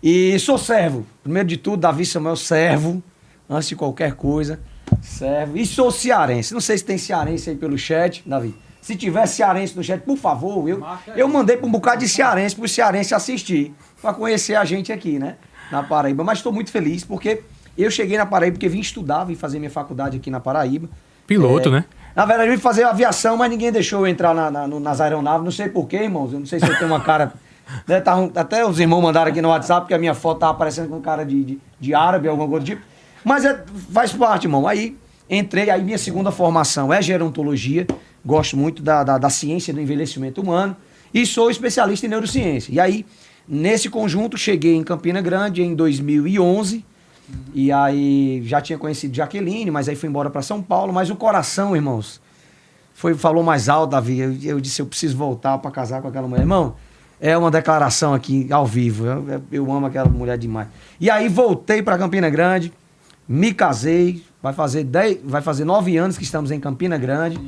E sou servo. Primeiro de tudo, Davi Samuel, servo. Antes de qualquer coisa, servo. E sou cearense. Não sei se tem cearense aí pelo chat, Davi. Se tiver cearense no chat, por favor, eu mandei para um bocado de cearense, para os cearenses assistir, para conhecer a gente aqui, né? Na Paraíba. Mas estou muito feliz, porque eu cheguei na Paraíba porque vim estudar, vim fazer minha faculdade aqui na Paraíba. Piloto, né? Na verdade, eu vim fazer aviação, mas ninguém deixou eu entrar nas aeronaves. Não sei porquê, irmãos. Eu não sei se eu tenho uma cara... Né, até os irmãos mandaram aqui no WhatsApp que a minha foto tava aparecendo com cara de árabe, alguma coisa do tipo. Mas faz parte, irmão. Aí entrei, aí minha segunda formação é gerontologia. Gosto muito da ciência do envelhecimento humano. E sou especialista em neurociência. E aí, nesse conjunto, cheguei em Campina Grande em 2011. E aí já tinha conhecido Jaqueline, mas aí fui embora para São Paulo. Mas o coração, irmãos, falou mais alto, Davi. Eu disse, eu preciso voltar para casar com aquela mulher. Irmão, é uma declaração aqui ao vivo. Eu amo aquela mulher demais. E aí voltei para Campina Grande, me casei. Vai fazer 9 anos que estamos em Campina Grande.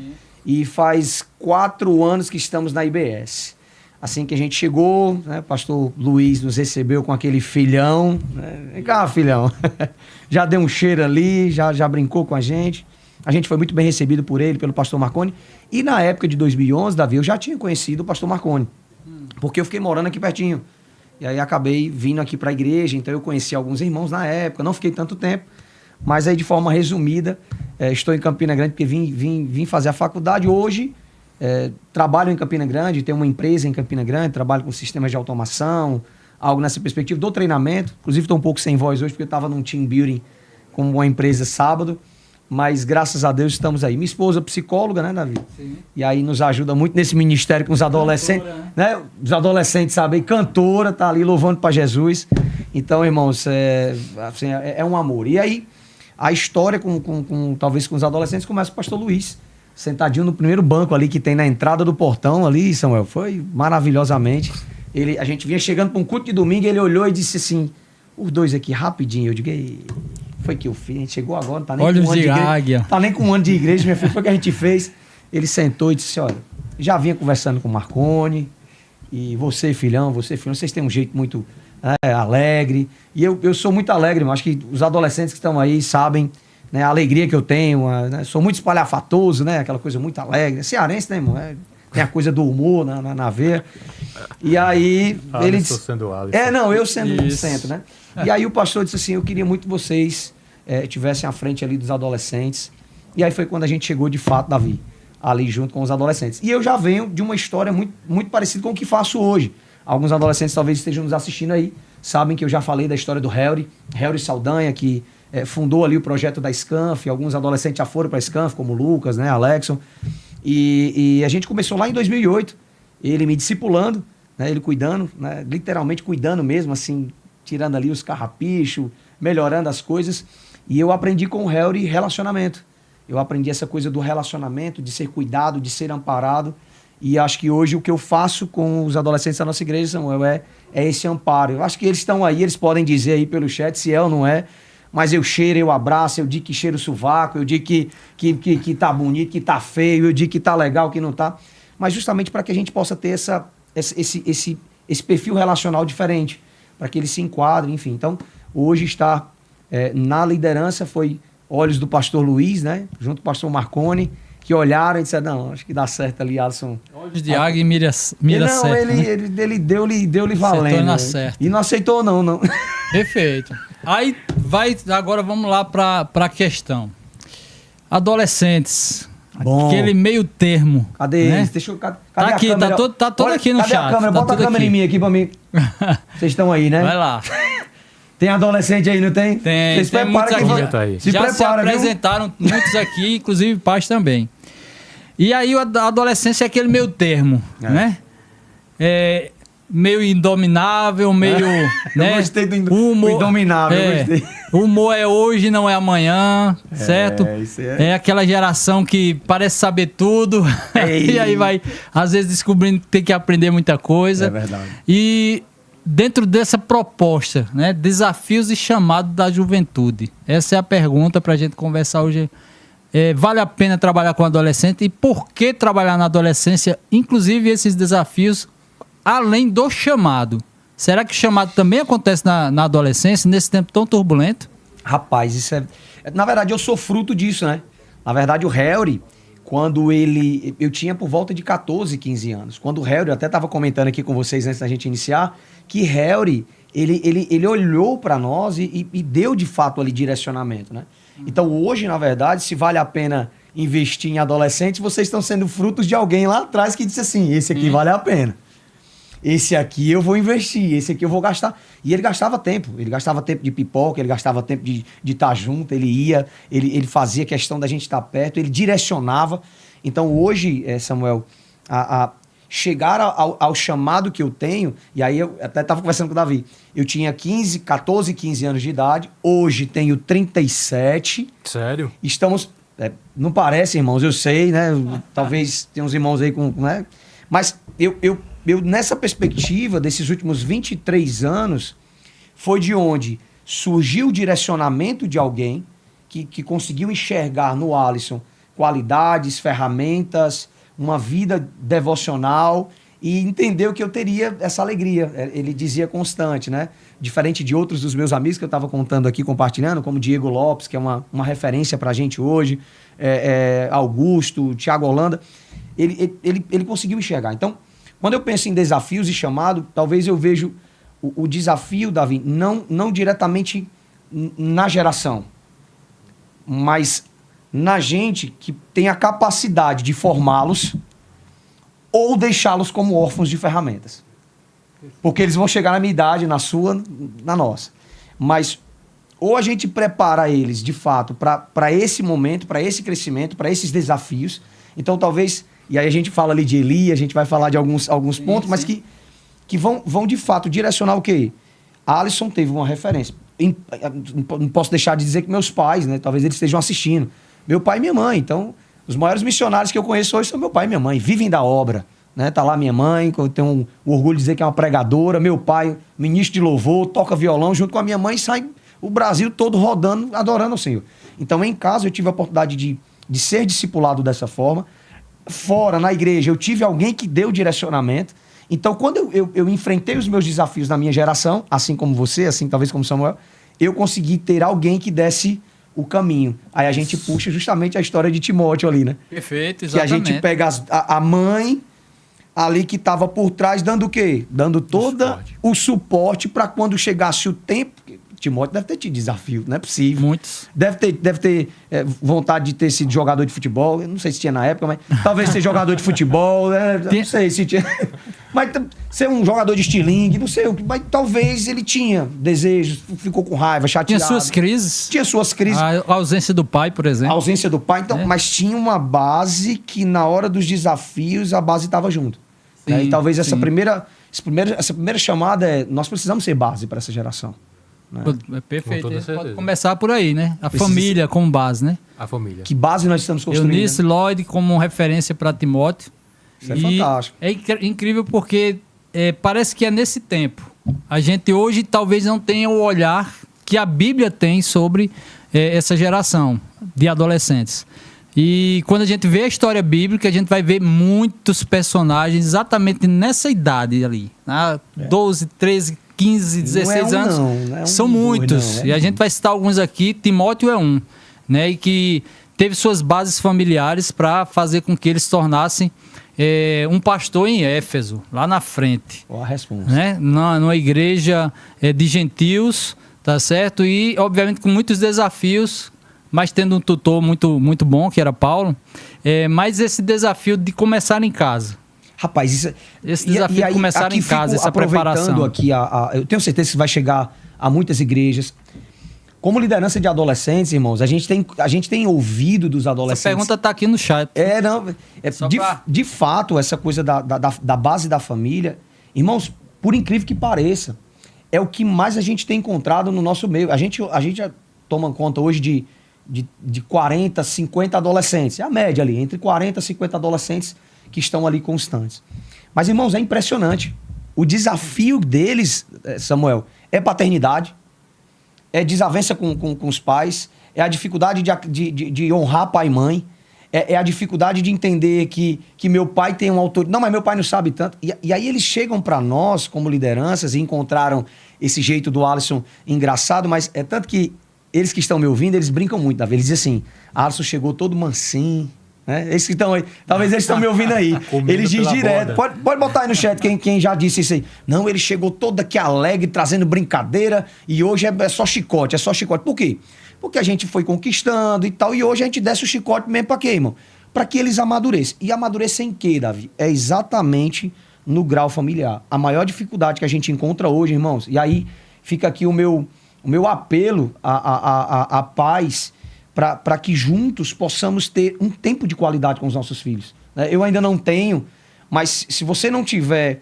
E faz 4 anos que estamos na IBS. Assim que a gente chegou, né, o pastor Luiz nos recebeu com aquele filhão. Né? Vem cá, filhão. Já deu um cheiro ali, já brincou com a gente. A gente foi muito bem recebido por ele, pelo pastor Marconi. E na época de 2011, Davi, eu já tinha conhecido o pastor Marconi. Porque eu fiquei morando aqui pertinho. E aí acabei vindo aqui para a igreja, então eu conheci alguns irmãos na época, não fiquei tanto tempo. Mas aí, de forma resumida, estou em Campina Grande porque vim fazer a faculdade. Hoje, trabalho em Campina Grande, tenho uma empresa em Campina Grande, trabalho com sistemas de automação, algo nessa perspectiva. Dou treinamento, inclusive estou um pouco sem voz hoje porque eu estava num team building com uma empresa sábado. Mas, graças a Deus, estamos aí. Minha esposa é psicóloga, né, Davi? Sim. E aí nos ajuda muito nesse ministério com os adolescentes. Cantora, né? Os adolescentes, sabe? Cantora, tá ali louvando para Jesus. Então, irmãos, é um amor. E aí, a história talvez com os adolescentes começa com o pastor Luiz, sentadinho no primeiro banco ali que tem na entrada do portão ali, Samuel. Foi maravilhosamente. A gente vinha chegando para um culto de domingo, ele olhou e disse assim, os dois aqui, rapidinho. Eu digo, foi que eu fiz, a gente chegou agora, não tá nem olhos com um ano de igreja. Águia. Tá nem com um ano de igreja, minha filha, foi o que a gente fez. Ele sentou e disse, olha, já vinha conversando com o Marconi, e você, filhão, vocês têm um jeito muito alegre. E eu sou muito alegre, mas acho que os adolescentes que estão aí sabem, né, a alegria que eu tenho, né, sou muito espalhafatoso, né, aquela coisa muito alegre. Cearense, né, irmão? Tem a coisa do humor na veia. E aí, ele disse... Sendo Alisson. Não, eu sendo o centro, né? E aí o pastor disse assim, eu queria muito que vocês tivessem à frente ali dos adolescentes. E aí foi quando a gente chegou, de fato, Davi, ali junto com os adolescentes. E eu já venho de uma história muito, muito parecida com o que faço hoje. Alguns adolescentes talvez estejam nos assistindo aí, sabem que eu já falei da história do Helry Saldanha, que fundou ali o projeto da Scanf. Alguns adolescentes já foram para a Scanf, como o Lucas, né, Alexson. E a gente começou lá em 2008, ele me discipulando, né, ele cuidando, né, literalmente cuidando mesmo, assim, tirando ali os carrapichos, melhorando as coisas. E eu aprendi com o Helry relacionamento. Eu aprendi essa coisa do relacionamento, de ser cuidado, de ser amparado. E acho que hoje o que eu faço com os adolescentes da nossa igreja, Samuel, é esse amparo. Eu acho que eles estão aí, eles podem dizer aí pelo chat se é ou não é. Mas eu cheiro, eu abraço, eu digo que cheiro o sovaco, eu digo que tá bonito, que tá feio, eu digo que tá legal, que não tá. Mas justamente para que a gente possa ter esse perfil relacional diferente, para que eles se enquadrem, enfim. Então, hoje está na liderança, foi olhos do pastor Luiz, né? Junto com o pastor Marconi, que olharam e disseram, não, acho que dá certo ali, Alisson. Olhos de águia e mira certo. Não, ele deu-lhe valendo. Na certa. E não aceitou não. Perfeito. Aí agora vamos lá para a questão. Adolescentes. Bom. Aquele meio termo. Cadê né? eles? Deixa eu... Cadê tá aqui, a câmera? Tá todo aqui no cadê chat. Cadê a câmera? Tá Bota a câmera aqui em mim aqui pra mim. Vocês estão aí, né? Vai lá. Tem adolescente aí, não tem? Tem. Vocês tem muitos aqui. Tá aí. Já se apresentaram muitos aqui, inclusive pais também. E aí a adolescência é aquele meio termo, né? Meio indominável, meio... né? Eu gostei do indominável, gostei. O humor é hoje, não é amanhã, certo? Isso é aquela geração que parece saber tudo. E aí vai, às vezes, descobrindo que tem que aprender muita coisa. É verdade. E dentro dessa proposta, né? Desafios e chamado da juventude. Essa é a pergunta para a gente conversar hoje. Vale a pena trabalhar com adolescente? E por que trabalhar na adolescência? Inclusive esses desafios, além do chamado. Será que o chamado também acontece na adolescência, nesse tempo tão turbulento? Rapaz, isso é... Na verdade, eu sou fruto disso, né? Na verdade, o Helry, quando ele... Eu tinha por volta de 14, 15 anos. Quando o Helry, eu até estava comentando aqui com vocês antes da gente iniciar, que Helry, ele olhou para nós e deu, de fato, ali direcionamento, né? Então, hoje, na verdade, se vale a pena investir em adolescentes, vocês estão sendo frutos de alguém lá atrás que disse assim, esse aqui vale a pena. Esse aqui eu vou investir, esse aqui eu vou gastar. E ele gastava tempo de pipoca, ele gastava tempo de estar junto, ele ia, ele fazia questão da gente estar perto, ele direcionava. Então hoje, Samuel, chegar ao chamado que eu tenho, e aí eu até estava conversando com o Davi, eu tinha 14, 15 anos de idade, hoje tenho 37. Sério? Estamos, não parece, irmãos, eu sei, né? Talvez tenha uns irmãos aí com... Né? Mas eu, nessa perspectiva desses últimos 23 anos, foi de onde surgiu o direcionamento de alguém que conseguiu enxergar no Alisson qualidades, ferramentas, uma vida devocional e entendeu que eu teria essa alegria. Ele dizia constante, né? Diferente de outros dos meus amigos que eu estava contando aqui, compartilhando, como Diego Lopes, que é uma referência para a gente hoje, Augusto, Thiago Holanda, ele conseguiu enxergar. Então, quando eu penso em desafios e chamado, talvez eu vejo o desafio, Davi, não diretamente na geração, mas na gente que tem a capacidade de formá-los ou deixá-los como órfãos de ferramentas. Porque eles vão chegar na minha idade, na sua, na nossa. Mas ou a gente prepara eles, de fato, para esse momento, para esse crescimento, para esses desafios. Então, talvez... E aí a gente fala ali de Eli, a gente vai falar de alguns pontos, mas que vão, de fato, direcionar o quê? A Alisson teve uma referência. Não posso deixar de dizer que meus pais, né? Talvez eles estejam assistindo. Meu pai e minha mãe. Então, os maiores missionários que eu conheço hoje são meu pai e minha mãe. Vivem da obra. Né? Tá lá minha mãe, eu tenho o orgulho de dizer que é uma pregadora. Meu pai, ministro de louvor, toca violão. Junto com a minha mãe, sai o Brasil todo rodando, adorando o Senhor. Então, em casa, eu tive a oportunidade de ser discipulado dessa forma. Fora, na igreja, eu tive alguém que deu direcionamento. Então, quando eu enfrentei os meus desafios na minha geração, assim como você, assim talvez como Samuel, eu consegui ter alguém que desse o caminho. Aí a gente puxa justamente a história de Timóteo ali, né? Perfeito, exatamente. Que a gente pega a mãe ali que estava por trás, dando o quê? Dando todo o suporte para quando chegasse o tempo... Timóteo deve ter tido desafio, não é possível. Muitos. Deve ter vontade de ter sido jogador de futebol. Eu não sei se tinha na época, mas talvez ser jogador de futebol. Não sei se tinha. Mas ser um jogador de estilingue, não sei o que. Mas talvez ele tinha desejos, ficou com raiva, chateado. Tinha suas crises. Tinha suas crises. A ausência do pai, por exemplo. A ausência do pai, então, mas tinha uma base que na hora dos desafios a base estava junto. Sim, e talvez essa primeira chamada nós precisamos ser base para essa geração. É perfeito. Pode começar por aí, né? Família como base, né? A família. Que base nós estamos construindo? Eunice Lloyd como referência para Timóteo. Isso é fantástico. É incrível porque parece que é nesse tempo. A gente hoje talvez não tenha o olhar que a Bíblia tem sobre essa geração de adolescentes. E quando a gente vê a história bíblica, a gente vai ver muitos personagens exatamente nessa idade ali. Né? 12, 13, 15, 16 anos. São muitos. E a gente vai citar alguns aqui. Timóteo é um. Né? E que teve suas bases familiares para fazer com que eles se tornassem um pastor em Éfeso, lá na frente. Ó, a resposta. Né? Numa igreja de gentios, tá certo? E, obviamente, com muitos desafios, mas tendo um tutor muito, muito bom, que era Paulo. Mas esse desafio de começar em casa. Rapaz, esse desafio de começar em casa, essa preparação. Aqui, eu tenho certeza que vai chegar a muitas igrejas. Como liderança de adolescentes, irmãos, a gente tem ouvido dos adolescentes... Essa pergunta está aqui no chat. De fato, essa coisa da base da família, irmãos, por incrível que pareça, é o que mais a gente tem encontrado no nosso meio. A gente já toma conta hoje de 40, 50 adolescentes. É a média ali, entre 40 e 50 adolescentes que estão ali constantes. Mas, irmãos, é impressionante. O desafio deles, Samuel, é paternidade, é desavença com os pais, é a dificuldade de honrar pai e mãe, é a dificuldade de entender que meu pai tem uma autoridade. Não, mas meu pai não sabe tanto. E aí eles chegam para nós, como lideranças, e encontraram esse jeito do Alisson engraçado, mas é tanto que eles que estão me ouvindo, eles brincam muito, Davi. Eles dizem assim, Alisson chegou todo mansinho, Né? Esses que estão aí, talvez eles estão me ouvindo aí. Eles dizem direto, pode botar aí no chat quem já disse isso aí. Não, ele chegou todo aqui alegre, trazendo brincadeira, e hoje é só chicote, é só chicote. Por quê? Porque a gente foi conquistando e tal, e hoje a gente desce o chicote mesmo pra quê, irmão? Pra que eles amadureçam. E amadurecer em quê, Davi? É exatamente no grau familiar. A maior dificuldade que a gente encontra hoje, irmãos, e aí fica aqui o meu apelo à paz, para que juntos possamos ter um tempo de qualidade com os nossos filhos. Né? Eu ainda não tenho, mas se você não tiver...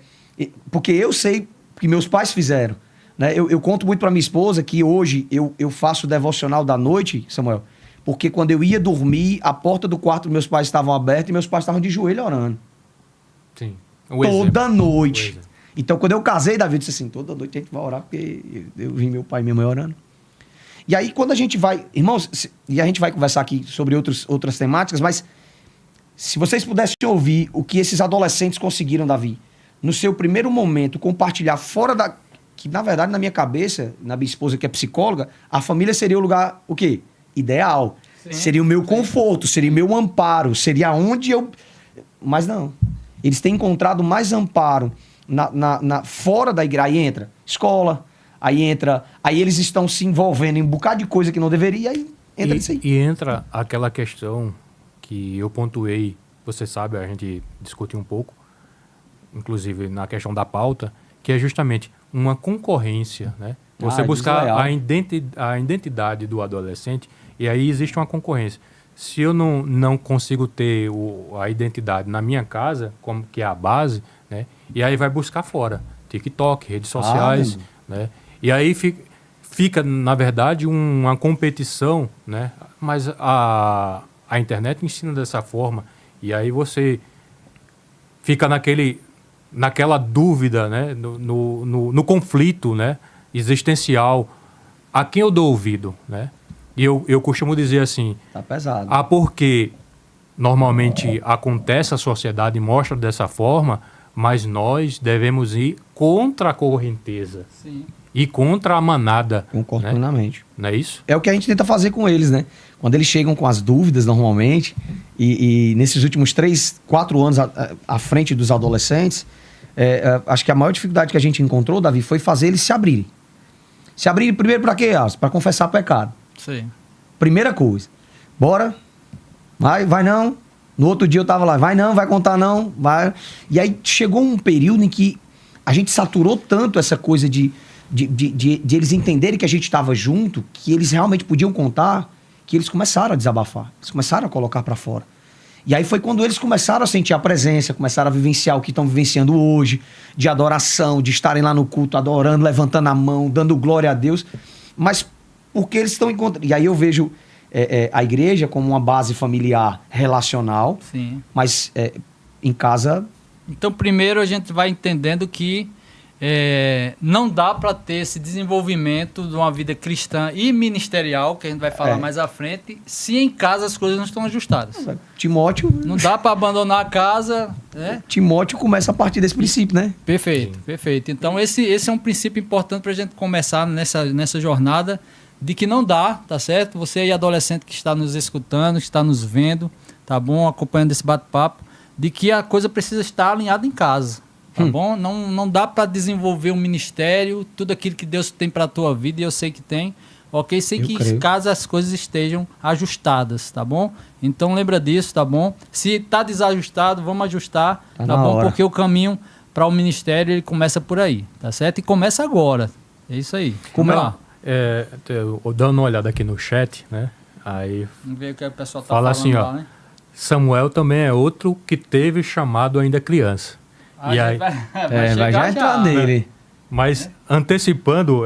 Porque eu sei que meus pais fizeram. Né? Eu conto muito para minha esposa que hoje eu faço devocional da noite, Samuel, porque quando eu ia dormir, a porta do quarto dos meus pais estavam aberta e meus pais estavam de joelho orando. Sim. Toda noite. Então, quando eu casei, Davi disse assim, toda noite a gente vai orar, porque eu vi meu pai e minha mãe orando. E aí, quando a gente vai... Irmãos, e a gente vai conversar aqui sobre outras temáticas, mas se vocês pudessem ouvir o que esses adolescentes conseguiram, Davi, no seu primeiro momento, compartilhar fora da... Que, na verdade, na minha cabeça, na minha esposa, que é psicóloga, a família seria o lugar, o quê? Ideal. Sim, seria o meu conforto, seria o meu amparo, seria onde eu... Mas não. Eles têm encontrado mais amparo fora da igreja. Aí entra escola... Aí eles estão se envolvendo em um bocado de coisa que não deveria, aí entra isso aí. E entra aquela questão que eu pontuei, você sabe, a gente discutiu um pouco, inclusive na questão da pauta, que é justamente uma concorrência, né? Você buscar a identidade do adolescente, e aí existe uma concorrência. Se eu não consigo ter a identidade na minha casa, como que é a base, né? E aí vai buscar fora, TikTok, redes sociais, né? E aí fica, na verdade, uma competição, né? Mas a internet ensina dessa forma. E aí você fica naquela dúvida, né? No conflito, né? Existencial. A quem eu dou ouvido, né? E eu costumo dizer assim... Tá pesado. Porque normalmente acontece, a sociedade mostra dessa forma, mas nós devemos ir contra a correnteza. Sim. E contra a manada. Concordo plenamente. Não é isso? É o que a gente tenta fazer com eles, né? Quando eles chegam com as dúvidas, normalmente, e nesses últimos 3, 4 anos à frente dos adolescentes, acho que a maior dificuldade que a gente encontrou, Davi, foi fazer eles se abrirem. Se abrirem primeiro para quê, Ars? Para confessar pecado. Sim. Primeira coisa. Bora. Vai não. No outro dia eu tava lá. Vai não, vai contar não. Vai. E aí chegou um período em que a gente saturou tanto essa coisa de eles entenderem que a gente estava junto, que eles realmente podiam contar, que eles começaram a desabafar, eles começaram a colocar para fora. E aí foi quando eles começaram a sentir a presença, começaram a vivenciar o que estão vivenciando hoje, de adoração, de estarem lá no culto adorando, levantando a mão, dando glória a Deus, mas porque eles estão encontrando... E aí eu vejo a igreja como uma base familiar relacional, sim, mas em casa... Então primeiro a gente vai entendendo que não dá para ter esse desenvolvimento de uma vida cristã e ministerial, que a gente vai falar mais à frente, se em casa as coisas não estão ajustadas. Timóteo... Não dá para abandonar a casa. Né? Timóteo começa a partir desse princípio, né? Perfeito, perfeito. Então esse é um princípio importante para a gente começar nessa jornada de que não dá, tá certo? Você aí adolescente que está nos escutando, que está nos vendo, tá bom? Acompanhando esse bate-papo, de que a coisa precisa estar alinhada em casa. Tá bom? Não dá para desenvolver um ministério, tudo aquilo que Deus tem para a tua vida, e eu sei que tem, ok? Sei que em casa as coisas estejam ajustadas, tá bom? Então lembra disso, tá bom? Se tá desajustado, vamos ajustar, tá bom? Hora. Porque o caminho para o ministério, ele começa por aí, tá certo? E começa agora, é isso aí. Vamos lá. Dando uma olhada aqui no chat, né? Aí vamos ver o que o pessoal tá fala falando assim, lá, ó, né? Samuel também é outro que teve chamado ainda criança. E aí, vai já entrar nele. Mas antecipando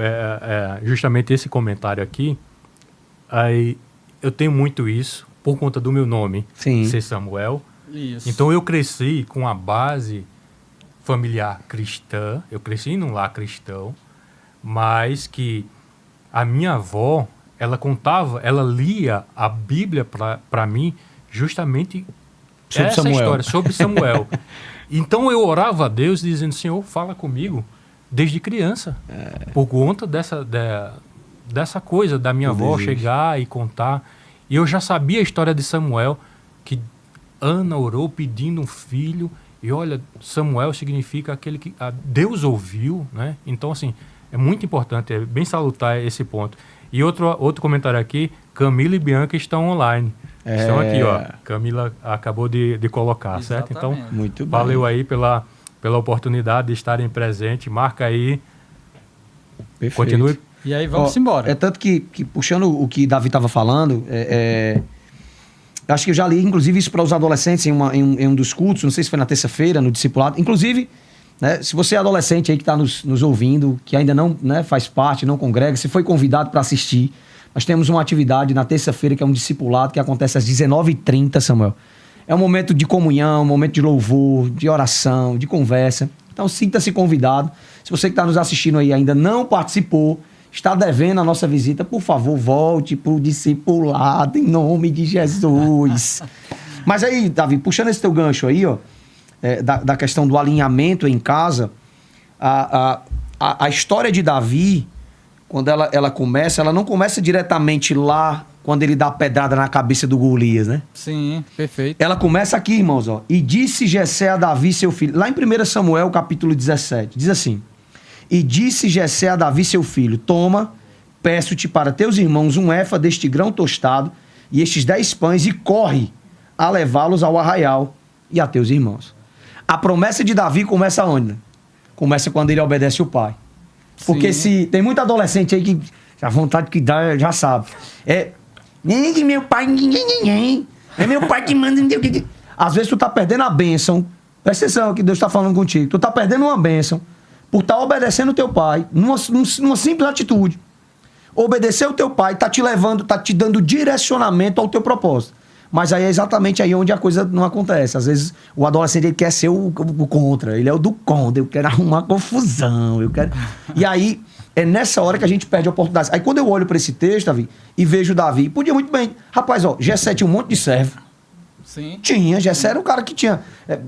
justamente esse comentário aqui, aí eu tenho muito isso por conta do meu nome ser Samuel. Isso. Então eu cresci com a base familiar cristã, eu cresci num lar cristão, mas que a minha avó, ela lia a Bíblia para mim justamente sobre essa Samuel. História, sobre Samuel. Então eu orava a Deus dizendo, Senhor, fala comigo desde criança. Por conta dessa coisa da minha avó chegar e contar. E eu já sabia a história de Samuel, que Ana orou pedindo um filho, e olha, Samuel significa aquele que Deus ouviu, né? Então, assim, é muito importante, é bem salutar esse ponto. E outro comentário aqui, Camila e Bianca estão online. Estão aqui, ó. Camila acabou de colocar, Exatamente. certo? Então, Muito bem. valeu aí pela oportunidade de estarem presentes. Marca aí. Perfeito. Continue. E aí vamos embora. É tanto que puxando o que Davi estava falando, acho que eu já li, inclusive, isso para os adolescentes em um dos cultos, não sei se foi na terça-feira, no discipulado. Inclusive, né, se você é adolescente aí que está nos ouvindo, que ainda não, né, faz parte, não congrega, se foi convidado para assistir, nós temos uma atividade na terça-feira que é um discipulado que acontece às 19h30, Samuel. É um momento de comunhão, um momento de louvor, de oração, de conversa. Então sinta-se convidado. Se você que está nos assistindo aí ainda não participou, está devendo a nossa visita, por favor, volte para o discipulado em nome de Jesus. Mas aí, Davi, puxando esse teu gancho aí, ó, da questão do alinhamento em casa, a história de Davi, quando ela começa, ela não começa diretamente lá, quando ele dá a pedrada na cabeça do Golias, né? Sim, perfeito. Ela começa aqui, irmãos, ó. E disse Jessé a Davi, seu filho. Lá em 1 Samuel, capítulo 17, diz assim: E disse Jessé a Davi, seu filho: Toma, peço-te para teus irmãos um éfa deste grão tostado e estes 10 pães, e corre a levá-los ao arraial e a teus irmãos. A promessa de Davi começa onde? Começa quando ele obedece o pai. Porque se tem muito adolescente aí que a vontade que dá, já sabe. Nem que meu pai, é meu pai que manda. Às vezes tu tá perdendo a bênção. Presta atenção que Deus tá falando contigo. Tu tá perdendo uma bênção por estar obedecendo o teu pai numa simples atitude. Obedecer o teu pai tá te levando, tá te dando direcionamento ao teu propósito. Mas aí é exatamente aí onde a coisa não acontece. Às vezes o adolescente ele quer ser o contra, ele é o do contra, eu quero arrumar confusão, eu quero... E aí é nessa hora que a gente perde a oportunidade. Aí quando eu olho para esse texto, Davi, e vejo Davi, podia muito bem, rapaz, ó, Jessé tinha um monte de servo. Sim. Tinha, Jessé era o cara que tinha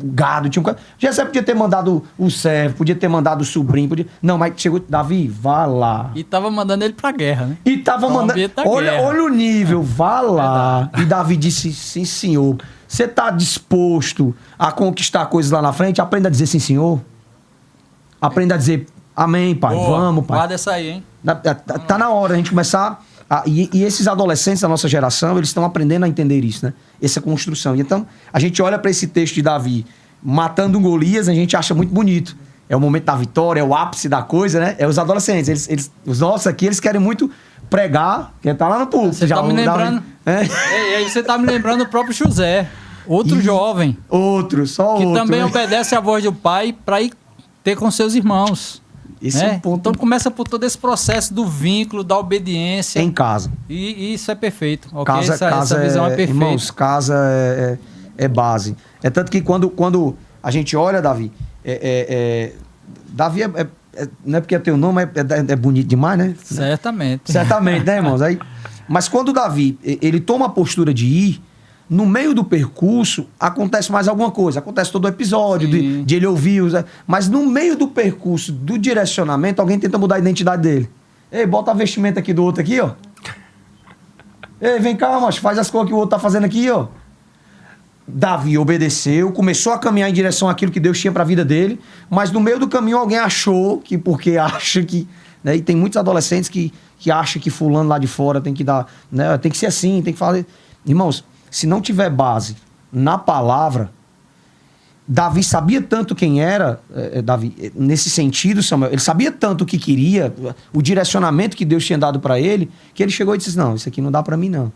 gado, tinha um cara... Jessé podia ter mandado o servo, podia ter mandado o sobrinho, podia... Não, mas chegou, Davi, vá lá. E tava mandando ele pra guerra, né? E tava mandando... Olha o nível, vá lá. E Davi disse, sim, senhor. Você tá disposto a conquistar coisas lá na frente? Aprenda a dizer sim, senhor. Aprenda a dizer amém, pai. Boa, vamos, pai. guarda essa aí, hein? Tá na hora a gente começar... E esses adolescentes da nossa geração, eles estão aprendendo a entender isso, né? Essa construção. E então, a gente olha para esse texto de Davi matando um Golias, a gente acha muito bonito. É o momento da vitória, é o ápice da coisa, né? É os adolescentes. Os nossos aqui, eles querem muito pregar, quer estar lá no púlpito. Você tá me lembrando... E aí você tá me lembrando o próprio José, outro jovem. Só que outro. Que também né? obedece à voz do pai para ir ter com seus irmãos. Esse é um ponto... Então começa por todo esse processo do vínculo, da obediência. Em casa. E isso é perfeito. Okay? Casa essa visão é perfeita. Irmãos, casa é base. É tanto que quando a gente olha, Davi, Davi não é porque é teu nome, é bonito demais, né? Certamente. Certamente, né, irmãos? Mas quando Davi, ele toma a postura de ir, no meio do percurso, acontece mais alguma coisa. Acontece todo o episódio de ele ouvir. Mas no meio do percurso, do direcionamento, alguém tenta mudar a identidade dele. Ei, bota a vestimenta aqui do outro aqui, ó. Ei, vem cá, macho, faz as coisas que o outro tá fazendo aqui, ó. Davi obedeceu, começou a caminhar em direção àquilo que Deus tinha para a vida dele, mas no meio do caminho alguém achou que, porque acha que... Né, e tem muitos adolescentes que acham que fulano lá de fora tem que dar... Né, tem que ser assim, tem que falar... Irmãos, se não tiver base na palavra, Davi sabia tanto quem era, Davi, nesse sentido, Samuel, ele sabia tanto o que queria, o direcionamento que Deus tinha dado para ele, que ele chegou e disse, não, isso aqui não dá para mim, não.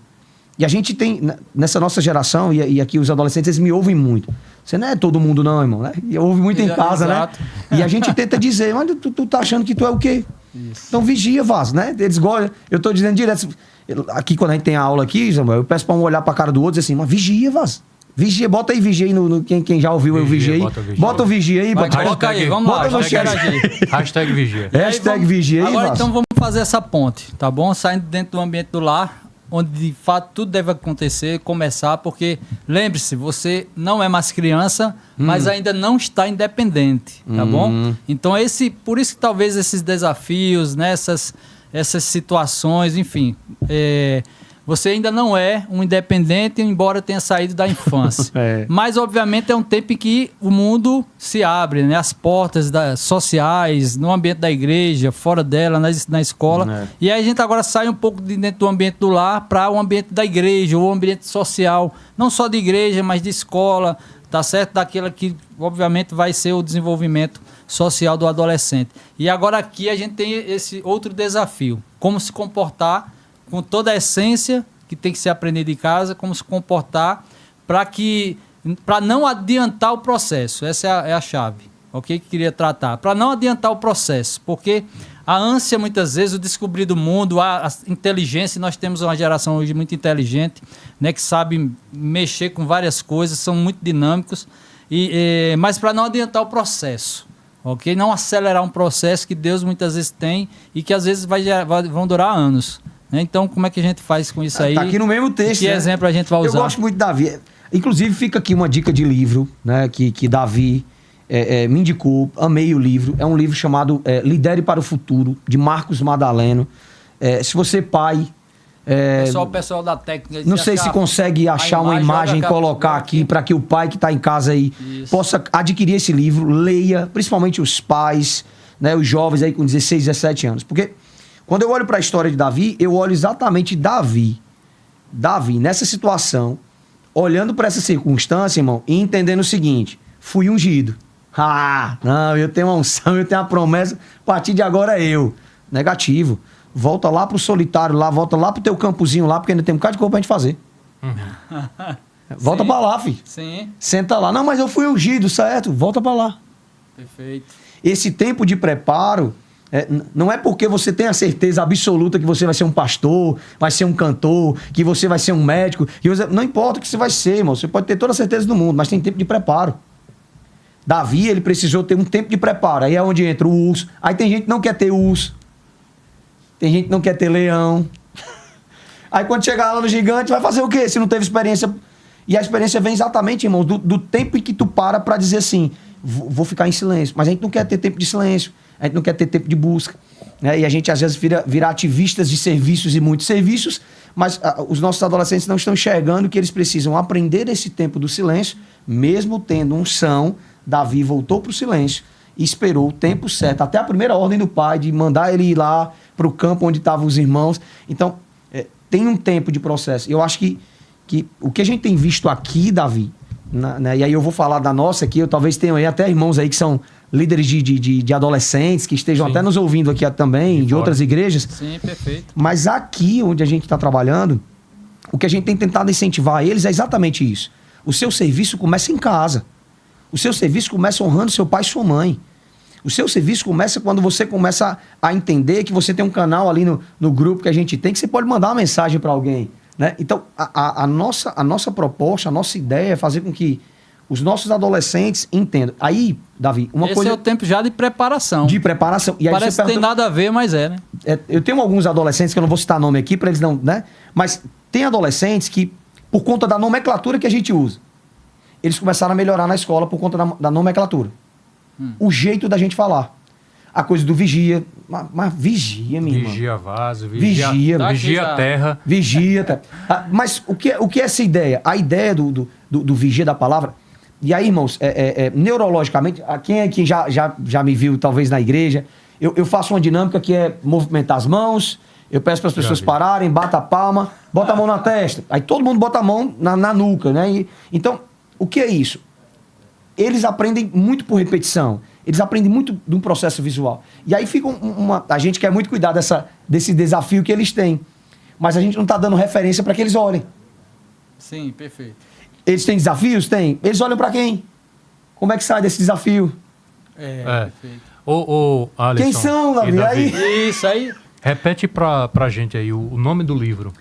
E a gente tem, nessa nossa geração, e aqui os adolescentes, eles me ouvem muito. Você não é todo mundo não, irmão, né? E ouve muito em casa, exato, né? E a gente tenta dizer, mas tu tá achando que tu é o quê? Isso. Então vigia, vaso, né? Eles gostam, eu tô dizendo direto... Aqui, quando a gente tem a aula aqui, Samuel, eu peço pra um olhar pra cara do outro e dizer assim, mas vigia, Vaz. Vigia, bota aí vigia aí no quem já ouviu eu vigia aí. Bota o vigia aí. Coloca aí, vamos lá. Hashtag vigia. Hashtag vigia aí, agora Vaz. Então vamos fazer essa ponte, tá bom? Saindo dentro do ambiente do lar, onde de fato tudo deve acontecer, começar, porque lembre-se, você não é mais criança, mas ainda não está independente, tá bom? Então por isso que talvez esses desafios, né, essas situações, enfim, Você ainda não é um independente, embora tenha saído da infância. Mas, obviamente, é um tempo em que o mundo se abre, né? As portas sociais, no ambiente da igreja, fora dela, na escola. E aí a gente agora sai um pouco de dentro do ambiente do lar para o ambiente da igreja, o ambiente social. Não só de igreja, mas de escola, tá certo? Daquela que, obviamente, vai ser o desenvolvimento social do adolescente. E agora aqui a gente tem esse outro desafio. Como se comportar com toda a essência que tem que ser aprendida em casa, como se comportar para não adiantar o processo. Essa é a chave, ok? Que queria tratar. Para não adiantar o processo, porque a ânsia, muitas vezes, o descobrir do mundo, a inteligência, nós temos uma geração hoje muito inteligente, né, que sabe mexer com várias coisas, são muito dinâmicos, mas para não adiantar o processo, ok? Não acelerar um processo que Deus muitas vezes tem e que às vezes vão durar anos. Então, como é que a gente faz com isso aí? Tá aqui no mesmo texto. Que exemplo a gente vai usar? Eu gosto muito de Davi. Inclusive, fica aqui uma dica de livro, né, que Davi me indicou. Amei o livro. É um livro chamado Lidere para o Futuro, de Marcos Madaleno. Se você, pai... o pessoal da técnica... Não sei se consegue achar uma imagem e colocar aqui para que o pai que está em casa aí possa adquirir esse livro, leia, principalmente os pais, né, os jovens aí com 16, 17 anos. Porque... quando eu olho para a história de Davi, eu olho exatamente Davi, nessa situação, olhando para essa circunstância, irmão, e entendendo o seguinte: fui ungido. Não, eu tenho uma unção, eu tenho uma promessa, a partir de agora eu. Negativo. Volta lá pro solitário lá, volta lá pro teu campozinho lá, porque ainda tem um bocado de coisa pra gente fazer. Volta pra lá, filho. Sim. Senta lá. Não, mas eu fui ungido, certo? Volta pra lá. Perfeito. Esse tempo de preparo... não é porque você tem a certeza absoluta que você vai ser um pastor, vai ser um cantor, que você vai ser um médico. Não importa o que você vai ser, irmão. Você pode ter toda a certeza do mundo, mas tem tempo de preparo. Davi, ele precisou ter um tempo de preparo. Aí é onde entra o urso. Aí tem gente que não quer ter urso. Tem gente que não quer ter leão. Aí quando chegar lá no gigante, vai fazer o quê? Se não teve experiência. E a experiência vem exatamente, irmão, do tempo em que tu para dizer assim, vou ficar em silêncio. Mas a gente não quer ter tempo de silêncio. A gente não quer ter tempo de busca, né? E a gente às vezes vira ativistas de serviços e muitos serviços, mas os nossos adolescentes não estão enxergando que eles precisam aprender esse tempo do silêncio, mesmo tendo unção. Davi voltou para o silêncio e esperou o tempo certo, até a primeira ordem do pai de mandar ele ir lá para o campo onde estavam os irmãos. Então, tem um tempo de processo. Eu acho que o que a gente tem visto aqui, Davi, né? E aí eu vou falar da nossa aqui, eu talvez tenha aí até irmãos aí que são líderes de adolescentes, que estejam até nos ouvindo aqui também, de outras igrejas. Sim, perfeito. Mas aqui, onde a gente está trabalhando, o que a gente tem tentado incentivar eles é exatamente isso. O seu serviço começa em casa. O seu serviço começa honrando seu pai e sua mãe. O seu serviço começa quando você começa a entender que você tem um canal ali no grupo que a gente tem, que você pode mandar uma mensagem para alguém, né? Então, a nossa proposta, a nossa ideia é fazer com que os nossos adolescentes entendam. Aí, Davi, Esse é o tempo já de preparação. De preparação. E aí parece que tem nada a ver, mas né? Eu tenho alguns adolescentes, que eu não vou citar nome aqui, para eles não, né? Mas tem adolescentes que, por conta da nomenclatura que a gente usa, eles começaram a melhorar na escola por conta da nomenclatura. O jeito da gente falar. A coisa do vigia. Mas vigia, minha irmã. Vigia vaso, vigia terra. Vigia terra. Mas o que é essa ideia? A ideia do vigia da palavra... E aí, irmãos, neurologicamente, quem é que já me viu, talvez, na igreja, eu faço uma dinâmica que é movimentar as mãos, eu peço para as pessoas pararem, bata a palma, bota a mão na testa. Aí todo mundo bota a mão na nuca, né? Então, o que é isso? Eles aprendem muito por repetição. Eles aprendem muito de um processo visual. E aí fica a gente quer muito cuidar desse desafio que eles têm. Mas a gente não está dando referência para que eles olhem. Sim, perfeito. Eles têm desafios? Tem. Eles olham para quem? Como é que sai desse desafio? Perfeito. Alisson, quem são, Davi? Aí? Isso aí. Repete pra gente aí o nome do livro.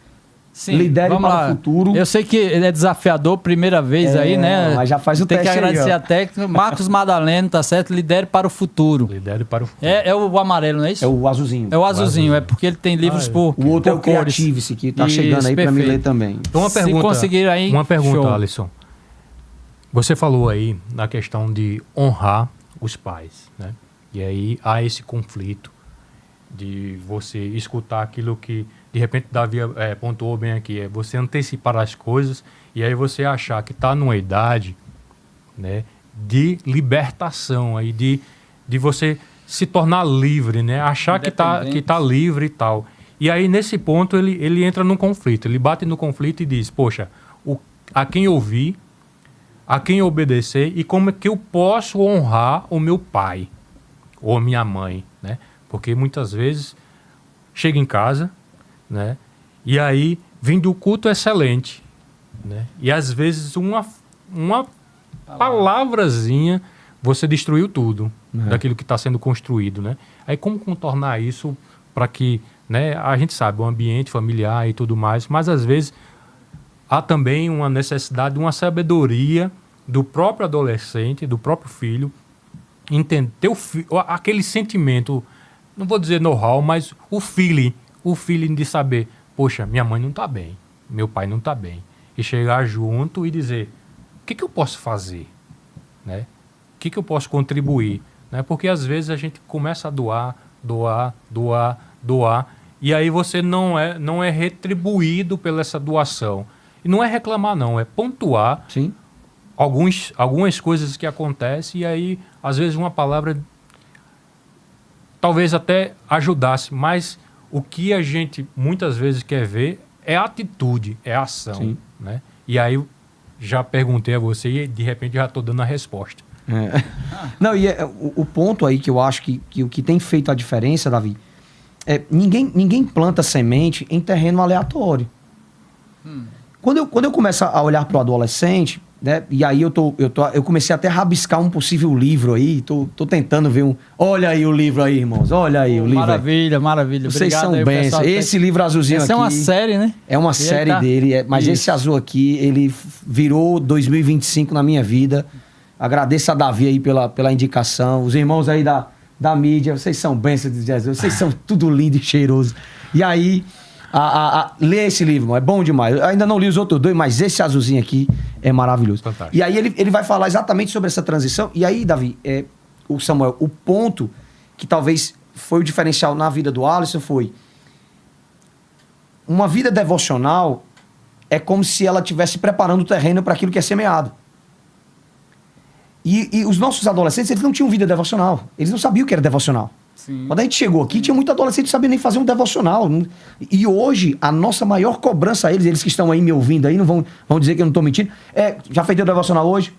Sim, Lidere para o futuro. Eu sei que ele é desafiador, primeira vez aí, né? Mas já faz o Tem teste que agradecer aí, a técnica. Marcos Madaleno, tá certo? Lidere para o futuro. Lidere para o futuro. É o amarelo, não é isso? É o azulzinho. É o azulzinho, é porque ele tem livros por O outro é o por cores. Creative-se, que tá chegando aí para me ler também. Então, Se conseguir aí, uma pergunta, show. Alisson. Você falou aí na questão de honrar os pais, né? E aí há esse conflito de você escutar aquilo que de repente Davi pontuou bem aqui, é você antecipar as coisas e aí você achar que está numa idade, né, de libertação, aí, de você se tornar livre, né, achar que tá livre e tal. E aí, nesse ponto, ele entra num conflito, ele bate no conflito e diz, poxa, a quem ouvir, a quem obedecer e como é que eu posso honrar o meu pai ou minha mãe, né? Porque muitas vezes chega em casa, né? E aí vem do culto excelente, né? E às vezes uma palavrazinha você destruiu tudo daquilo que está sendo construído, né? Aí como contornar isso para que, né? A gente sabe o ambiente familiar e tudo mais, mas às vezes há também uma necessidade, uma sabedoria do próprio adolescente, do próprio filho, entender aquele sentimento, não vou dizer know-how, mas o feeling de saber, poxa, minha mãe não está bem, meu pai não está bem. E chegar junto e dizer, o que eu posso fazer? Né? O que eu posso contribuir? Né? Porque às vezes a gente começa a doar, e aí você não é retribuído pela essa doação. E não é reclamar, não, é pontuar. Sim. Algumas coisas que acontecem e aí, às vezes, uma palavra talvez até ajudasse, mas o que a gente muitas vezes quer ver é atitude, é ação. Sim. Né? E aí, já perguntei a você e, de repente, já estou dando a resposta. Não, e o ponto aí que eu acho que o que tem feito a diferença, Davi, é ninguém planta semente em terreno aleatório. Quando eu começo a olhar para o adolescente, né, e aí eu comecei até a rabiscar um possível livro aí, tô tentando ver olha aí o livro aí, irmãos, olha aí o livro. Maravilha, maravilha. Vocês Obrigado são aí, bens. pessoal. Esse livro azulzinho Essa aqui... é uma série, né? É uma série dele, mas Isso. esse azul aqui, ele virou 2025 na minha vida. Agradeço a Davi aí pela indicação. Os irmãos aí da mídia, vocês são bênçãos de Jesus, vocês são tudo lindo e cheiroso. E aí... lê esse livro, mano, é bom demais. Eu ainda não li os outros dois, mas esse azulzinho aqui é maravilhoso. Fantástico. E aí ele vai falar exatamente sobre essa transição. E aí, Davi, o Samuel, o ponto que talvez foi o diferencial na vida do Alisson foi uma vida devocional é como se ela estivesse preparando o terreno para aquilo que é semeado. E os nossos adolescentes, eles não tinham vida devocional. Eles não sabiam o que era devocional. Sim. Quando a gente chegou aqui, tinha muito adolescente que não sabia nem fazer um devocional. E hoje, a nossa maior cobrança a eles que estão aí me ouvindo aí, não vão dizer que eu não estou mentindo, já fez o devocional hoje?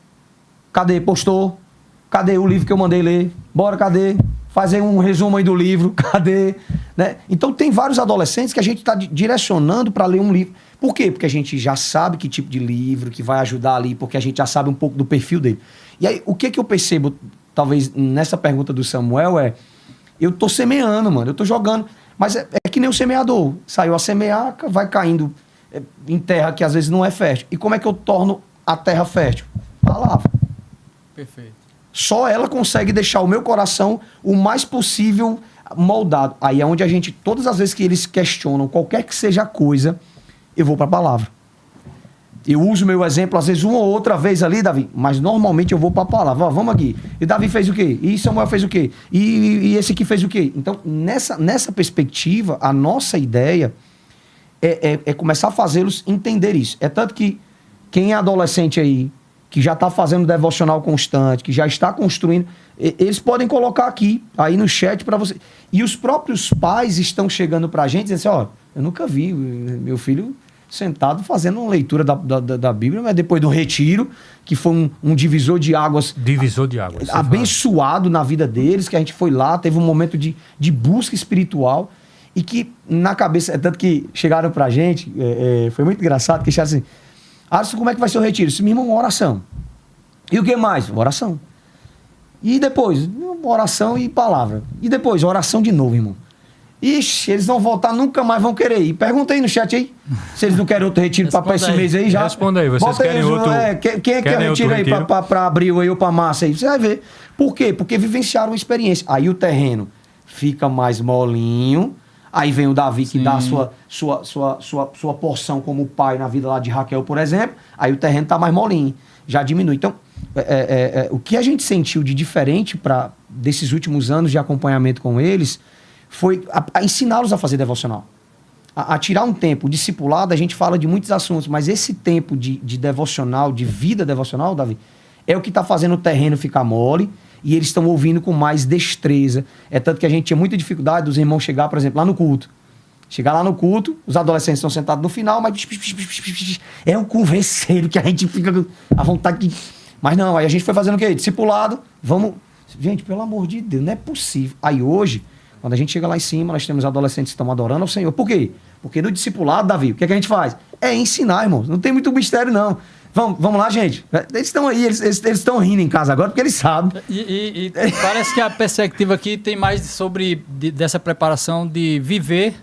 Cadê? Postou? Cadê o livro que eu mandei ler? Bora, cadê? Fazer um resumo aí do livro, cadê? Né? Então tem vários adolescentes que a gente está direcionando para ler um livro. Por quê? Porque a gente já sabe que tipo de livro que vai ajudar ali, porque a gente já sabe um pouco do perfil dele. E aí, o que eu percebo, talvez, nessa pergunta do Samuel eu tô semeando, mano, eu tô jogando, mas é que nem o semeador, saiu a semear, vai caindo em terra que às vezes não é fértil. E como é que eu torno a terra fértil? Palavra. Perfeito. Só ela consegue deixar o meu coração o mais possível moldado. Aí é onde a gente, todas as vezes que eles questionam qualquer que seja a coisa, eu vou para a palavra. Eu uso o meu exemplo, às vezes, uma ou outra vez ali, Davi, mas normalmente eu vou para a palavra. Ó, vamos aqui. E Davi fez o quê? E Samuel fez o quê? E esse aqui fez o quê? Então, nessa perspectiva, a nossa ideia é começar a fazê-los entender isso. É tanto que quem é adolescente aí, que já está fazendo devocional constante, que já está construindo, eles podem colocar aqui, aí no chat para você. E os próprios pais estão chegando para a gente e dizendo assim, ó, eu nunca vi meu filho sentado fazendo uma leitura da Bíblia, mas depois do retiro, que foi um divisor de águas. Divisor de águas. Abençoado na vida deles, que a gente foi lá, teve um momento de busca espiritual, e que na cabeça, tanto que chegaram pra gente, foi muito engraçado, que acharam assim, Alisson, como é que vai ser o retiro? Isso, meu irmão, uma oração. E o que mais? Oração. E depois, uma oração e palavra. E depois, oração de novo, irmão. Ixi, eles vão voltar, nunca mais vão querer ir. Pergunta aí no chat aí, se eles não querem outro retiro para esse mês aí já. Responda aí, vocês querem aí, outro... Quem é que quer retiro aí para abril aí ou para março aí? Você vai ver. Por quê? Porque vivenciaram uma experiência. Aí o terreno fica mais molinho. Aí vem o Davi que dá a sua porção como pai na vida lá de Raquel, por exemplo. Aí o terreno tá mais molinho, já diminui. Então, o que a gente sentiu de diferente desses últimos anos de acompanhamento com eles foi a ensiná-los a fazer devocional. a tirar um tempo. O discipulado, a gente fala de muitos assuntos, mas esse tempo de devocional, de vida devocional, Davi, é o que está fazendo o terreno ficar mole e eles estão ouvindo com mais destreza. É tanto que a gente tinha muita dificuldade dos irmãos chegar, por exemplo, lá no culto. Chegar lá no culto, os adolescentes estão sentados no final, mas é um converseiro que a gente fica à vontade de... Mas não, aí a gente foi fazendo o quê? Discipulado, vamos... Gente, pelo amor de Deus, não é possível. Aí hoje, quando a gente chega lá em cima, nós temos adolescentes que estão adorando ao Senhor. Por quê? Porque no discipulado, Davi, o que é que a gente faz? É ensinar, irmãos. Não tem muito mistério, não. Vamos lá, gente. Eles estão aí, eles estão rindo em casa agora porque eles sabem. E parece que a perspectiva aqui tem mais dessa preparação de viver,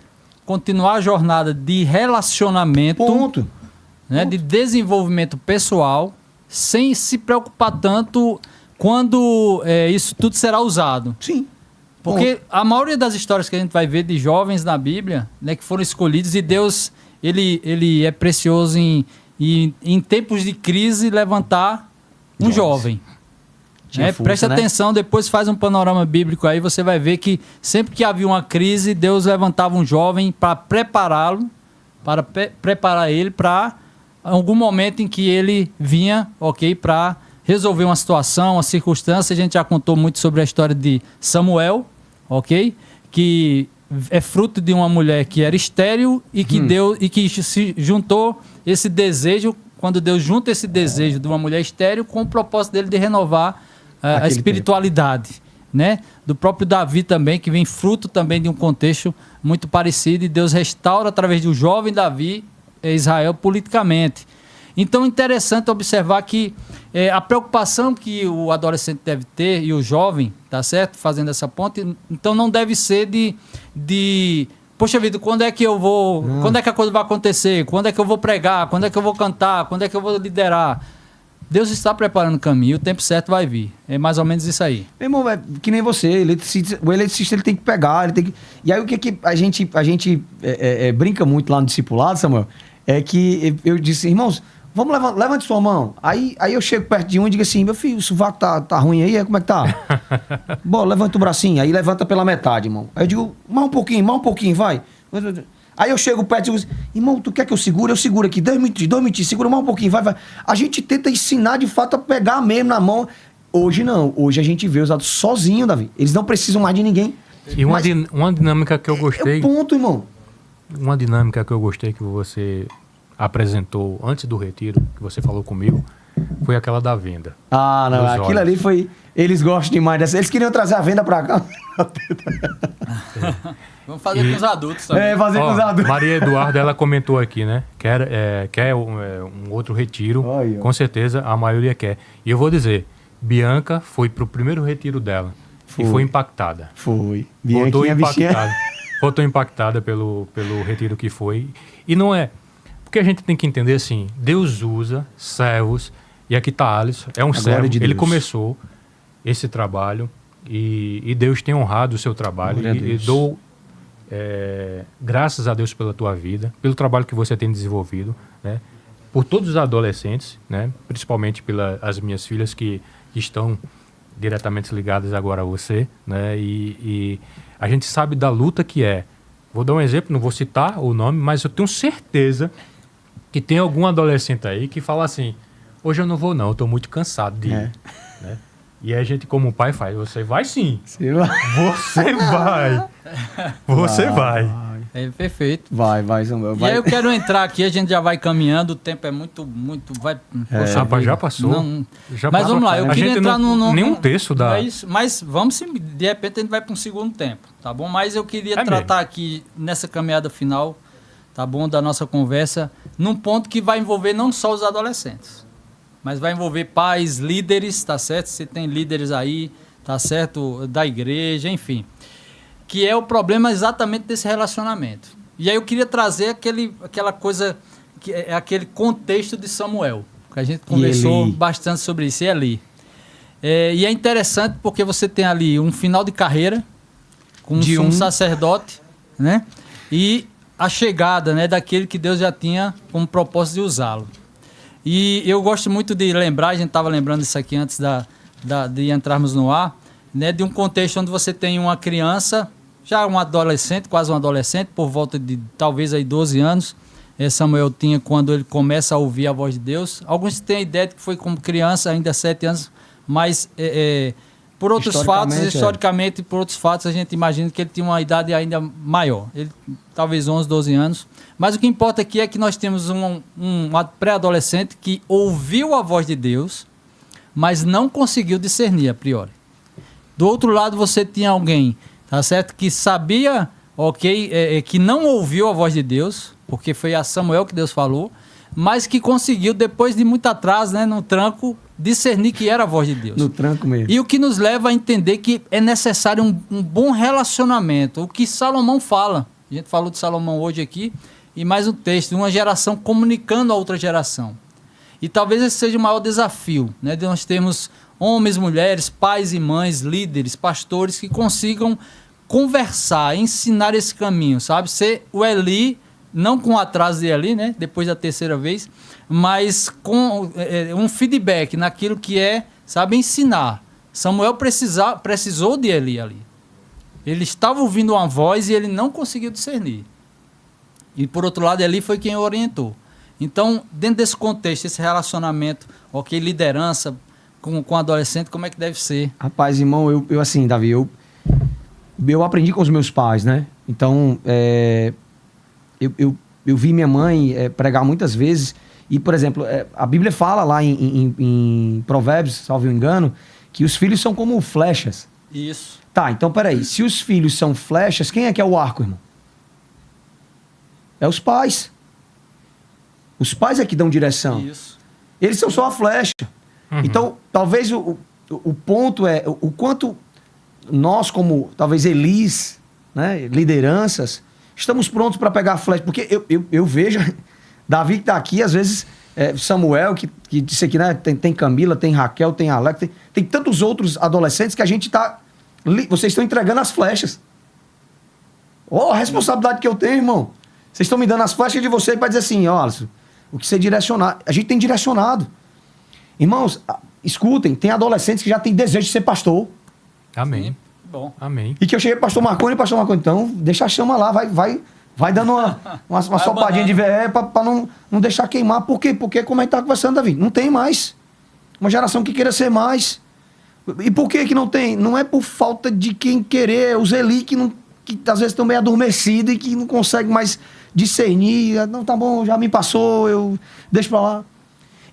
continuar a jornada de relacionamento, Ponto. Né, de desenvolvimento pessoal, sem se preocupar tanto quando isso tudo será usado. Sim. Porque a maioria das histórias que a gente vai ver de jovens na Bíblia, né, que foram escolhidos, e Deus ele é precioso em tempos de crise levantar um jovem. Né? Força, Preste né? atenção, depois faz um panorama bíblico aí, você vai ver que sempre que havia uma crise, Deus levantava um jovem para prepará-lo, para preparar ele para algum momento em que ele vinha, ok, para resolver uma situação, uma circunstância. A gente já contou muito sobre a história de Samuel, ok, que é fruto de uma mulher que era estéril e que se juntou esse desejo, quando Deus junta esse desejo de uma mulher estéril com o propósito dele de renovar a espiritualidade, né? Do próprio Davi também, que vem fruto também de um contexto muito parecido, e Deus restaura através do jovem Davi Israel politicamente. Então é interessante observar que a preocupação que o adolescente deve ter, e o jovem, tá certo? Fazendo essa ponte, então não deve ser de poxa vida, quando é que eu vou, quando é que a coisa vai acontecer, quando é que eu vou pregar, quando é que eu vou cantar, quando é que eu vou liderar. Deus está preparando o caminho, o tempo certo vai vir. É mais ou menos isso aí. Meu irmão, é que nem você, o eletricista ele tem que pegar, ele tem que... E aí o que a gente brinca muito lá no discipulado, Samuel, é que eu disse, irmãos, vamos levante sua mão. Aí eu chego perto de um e digo assim, meu filho, o sovaco tá ruim aí, como é que tá? Bom, levanta o bracinho, aí levanta pela metade, irmão. Aí eu digo, mais um pouquinho, vai. Aí eu chego perto e digo, irmão, tu quer que eu segure? Eu seguro aqui, 2 minutinhos, segura mais um pouquinho, vai. A gente tenta ensinar de fato a pegar mesmo na mão. Hoje não, hoje a gente vê os adultos sozinhos, Davi. Eles não precisam mais de ninguém. E uma dinâmica que eu gostei... É o ponto, irmão. Uma dinâmica que eu gostei que você apresentou antes do retiro, que você falou comigo, foi aquela da venda. Ah, não, aquilo olhos. ali foi... Eles gostam demais dessa. Eles queriam trazer a venda pra cá. Vamos fazer com os adultos também. Fazer com os adultos. Maria Eduarda, ela comentou aqui, né? Quer um outro retiro. Ai, ó. Com certeza, a maioria quer. E eu vou dizer, Bianca foi pro primeiro retiro dela e foi impactada. Foi. Voltou Bianquinha, bichinha. impactada. Voltou impactada pelo retiro que foi. E não é... Porque a gente tem que entender assim, Deus usa servos, e aqui está Alisson, é um servo, ele começou esse trabalho e Deus tem honrado o seu trabalho. E dou graças a Deus pela tua vida, pelo trabalho que você tem desenvolvido, né? Por todos os adolescentes, né? Principalmente pelas minhas filhas que estão diretamente ligadas agora a você, né? E a gente sabe da luta que é. Vou dar um exemplo, não vou citar o nome, mas eu tenho certeza que tem algum adolescente aí que fala assim, hoje eu não vou não, eu estou muito cansado de ir. Né? E a gente, como pai, faz, você vai sim. Você vai. Você vai. Você vai. É perfeito. Vai, Samuel. E aí eu quero entrar aqui, a gente já vai caminhando, o tempo é muito, vai... Poxa Rapaz, vida. já passou. Já mas vamos lá, eu queria entrar nenhum terço da... É isso, mas vamos sim, de repente a gente vai para um segundo tempo, tá bom? Mas eu queria tratar aqui, nessa caminhada final, tá bom, da nossa conversa, num ponto que vai envolver não só os adolescentes, mas vai envolver pais, líderes, tá certo? Você tem líderes aí, tá certo? Da igreja, enfim. Que é o problema exatamente desse relacionamento. E aí eu queria trazer aquela coisa, que é aquele contexto de Samuel, que a gente conversou bastante sobre isso, e Eli. E é interessante porque você tem ali um final de carreira, com um sacerdote, né? E a chegada, né, daquele que Deus já tinha como propósito de usá-lo. E eu gosto muito de lembrar, a gente estava lembrando isso aqui antes de entrarmos no ar, né, de um contexto onde você tem uma criança já um adolescente, quase um adolescente, por volta de talvez aí 12 anos, Samuel tinha quando ele começa a ouvir a voz de Deus. Alguns têm a ideia de que foi como criança, ainda 7 anos, mas por outros fatos, historicamente, por outros fatos, a gente imagina que ele tinha uma idade ainda maior. Ele, talvez 11, 12 anos. Mas o que importa aqui é que nós temos um pré-adolescente que ouviu a voz de Deus, mas não conseguiu discernir a priori. Do outro lado, você tinha alguém, tá certo, que sabia, que não ouviu a voz de Deus, porque foi a Samuel que Deus falou, mas que conseguiu, depois de muito atraso, né, no tranco, discernir que era a voz de Deus. No tranco mesmo. E o que nos leva a entender que é necessário um bom relacionamento. O que Salomão fala. A gente falou de Salomão hoje aqui, e mais um texto, uma geração comunicando a outra geração. E talvez esse seja o maior desafio, né, de nós termos homens, mulheres, pais e mães, líderes, pastores que consigam conversar, ensinar esse caminho, sabe? Ser o Eli, não com o atraso de Eli, né? Depois da terceira vez, mas com um feedback naquilo que sabe, ensinar. Samuel precisou de Eli ali. Ele estava ouvindo uma voz e ele não conseguiu discernir. E por outro lado, Eli foi quem o orientou. Então, dentro desse contexto, esse relacionamento, liderança com adolescente, como é que deve ser? Rapaz, irmão, eu assim, Davi, eu aprendi com os meus pais, né? Então, eu vi minha mãe pregar muitas vezes. E, por exemplo, a Bíblia fala lá em Provérbios, salvo engano, que os filhos são como flechas. Isso. Tá, então peraí. Se os filhos são flechas, quem é que é o arco, irmão? É os pais. Os pais é que dão direção. Isso. Eles são só a flecha. Uhum. Então, talvez o ponto é o quanto nós, como talvez Elis, né, lideranças, estamos prontos para pegar a flecha. Porque eu vejo, Davi que está aqui, às vezes, Samuel, que disse aqui, né, tem Camila, tem Raquel, tem Alex, tem tantos outros adolescentes que a gente está... Vocês estão entregando as flechas. A responsabilidade que eu tenho, irmão. Vocês estão me dando as flechas de vocês para dizer assim, Alisson, o que você direcionar. A gente tem direcionado. Irmãos, escutem, tem adolescentes que já têm desejo de ser pastor. Amém. Sim. Bom. Amém. E que eu cheguei pro pastor Marconi, então deixa a chama lá, vai dando uma sopadinha de ver para não deixar queimar. Por quê? Porque, como a gente tá conversando, Davi, não tem mais. Uma geração que queira ser mais. E por que não tem? Não é por falta de quem querer, os Eli que às vezes estão meio adormecidos e que não conseguem mais discernir. Não, tá bom, já me passou, eu deixo para lá.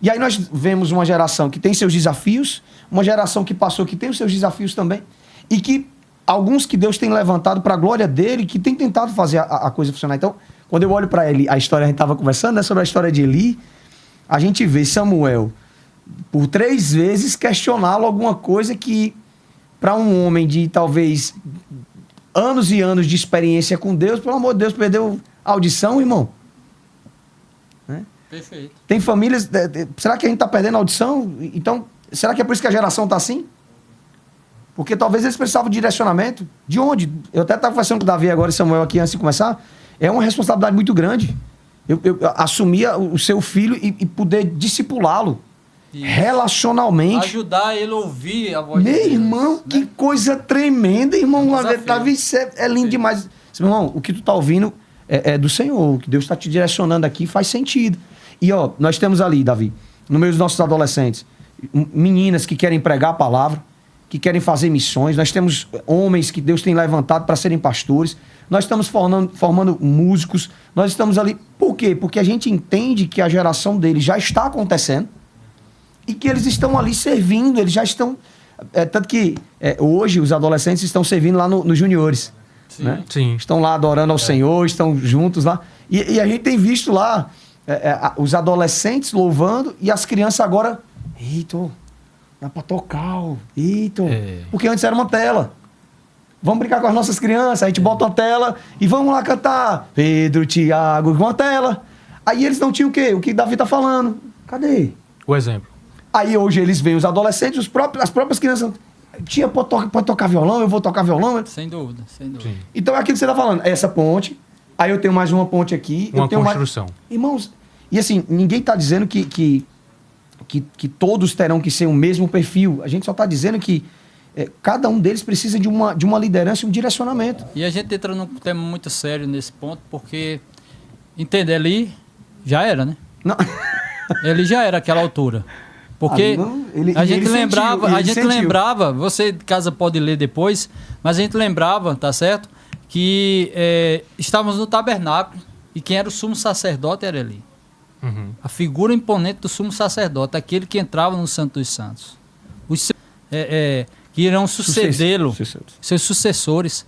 E aí nós vemos uma geração que tem seus desafios, uma geração que passou que tem os seus desafios também, e que alguns que Deus tem levantado para a glória dele, que tem tentado fazer a coisa funcionar. Então, quando eu olho para ele, a história, a gente estava conversando, né, sobre a história de Eli, a gente vê Samuel, por 3 vezes, questioná-lo alguma coisa que, para um homem de talvez anos e anos de experiência com Deus, pelo amor de Deus, perdeu a audição, irmão? Né? Perfeito. Tem famílias... Será que a gente está perdendo a audição? Então, será que é por isso que a geração está assim? Porque talvez eles precisavam de direcionamento. De onde? Eu até estava conversando com o Davi agora e Samuel aqui antes de começar. É uma responsabilidade muito grande. Eu assumir o seu filho e poder discipulá-lo relacionalmente. Ajudar ele a ouvir a voz de Deus. Meu irmão, né? Que coisa tremenda, irmão. Davi, é lindo demais. Meu irmão, o que tu está ouvindo é do Senhor. O que Deus está te direcionando aqui faz sentido. E nós temos ali, Davi, no meio dos nossos adolescentes, meninas que querem pregar a palavra, que querem fazer missões. Nós temos homens que Deus tem levantado para serem pastores. Nós estamos formando músicos. Nós estamos ali... Por quê? Porque a gente entende que a geração deles já está acontecendo e que eles estão ali servindo, eles já estão... tanto que hoje os adolescentes estão servindo lá nos juniores. Sim. Né? Sim. Estão lá adorando ao Senhor, estão juntos lá. E a gente tem visto lá os adolescentes louvando e as crianças agora... Eita, dá pra tocar, eita. Porque antes era uma tela. Vamos brincar com as nossas crianças, a gente bota uma tela e vamos lá cantar. Pedro, Tiago, uma tela. Aí eles não tinham o quê? O que Davi tá falando. Cadê? O exemplo. Aí hoje eles veem os adolescentes, as próprias crianças. Tia, pode tocar violão? Eu vou tocar violão? Sem dúvida, sem dúvida. Sim. Então é aquilo que você tá falando. Essa ponte, aí eu tenho mais uma ponte aqui. Uma eu tenho construção. Irmãos, e assim, ninguém tá dizendo que todos terão que ser o mesmo perfil. A gente só está dizendo que cada um deles precisa de uma liderança e um direcionamento. E a gente entra num tema muito sério nesse ponto, porque, entende, ali já era, né? Não. Ele já era aquela altura. Porque a gente lembrava, você de casa pode ler depois, mas a gente lembrava, tá certo? Que estávamos no tabernáculo e quem era o sumo sacerdote era Eli. Uhum. A figura imponente do sumo sacerdote, aquele que entrava no Santo dos Santos. Os que irão sucedê-lo, seus sucessores.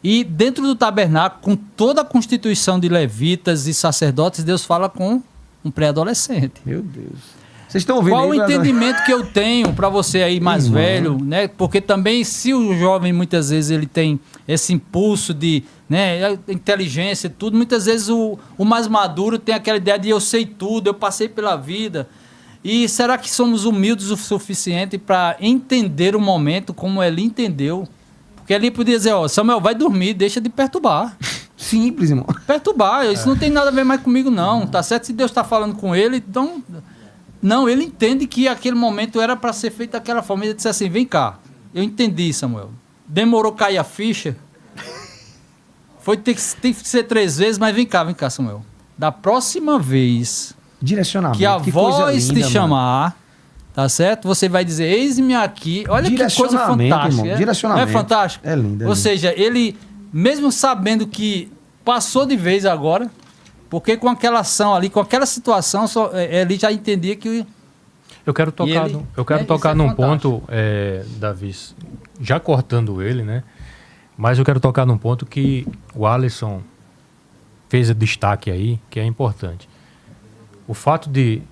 E dentro do tabernáculo, com toda a constituição de levitas e sacerdotes, Deus fala com um pré-adolescente. Meu Deus. Vocês estão ouvindo? Qual o entendimento que eu tenho para você aí mais velho, né? Porque também se o jovem muitas vezes ele tem esse impulso de, né, inteligência e tudo, muitas vezes o mais maduro tem aquela ideia de eu sei tudo, eu passei pela vida. E será que somos humildes o suficiente para entender o momento como ele entendeu? Porque ele podia dizer, ó, Samuel, vai dormir, deixa de perturbar. Simples, irmão. Perturbar, isso não tem nada a ver mais comigo não, tá certo? Se Deus está falando com ele, então... Não, ele entende que aquele momento era para ser feito daquela forma. Ele disse assim, vem cá, eu entendi, Samuel. Demorou cair a ficha. Tem que ser 3 vezes, mas vem cá, Samuel. Da próxima vez direcionamento, que a voz te chamar, tá certo? Você vai dizer, eis-me aqui. Olha que coisa fantástica. Irmão, direcionamento. Não é fantástico? É lindo. Ou seja, ele, mesmo sabendo que passou de vez agora... Porque com aquela ação ali, com aquela situação, ele já entendia que... Eu quero tocar num ponto, Davi, já cortando ele, né? Mas eu quero tocar num ponto que o Alisson fez destaque aí, que é importante. O fato de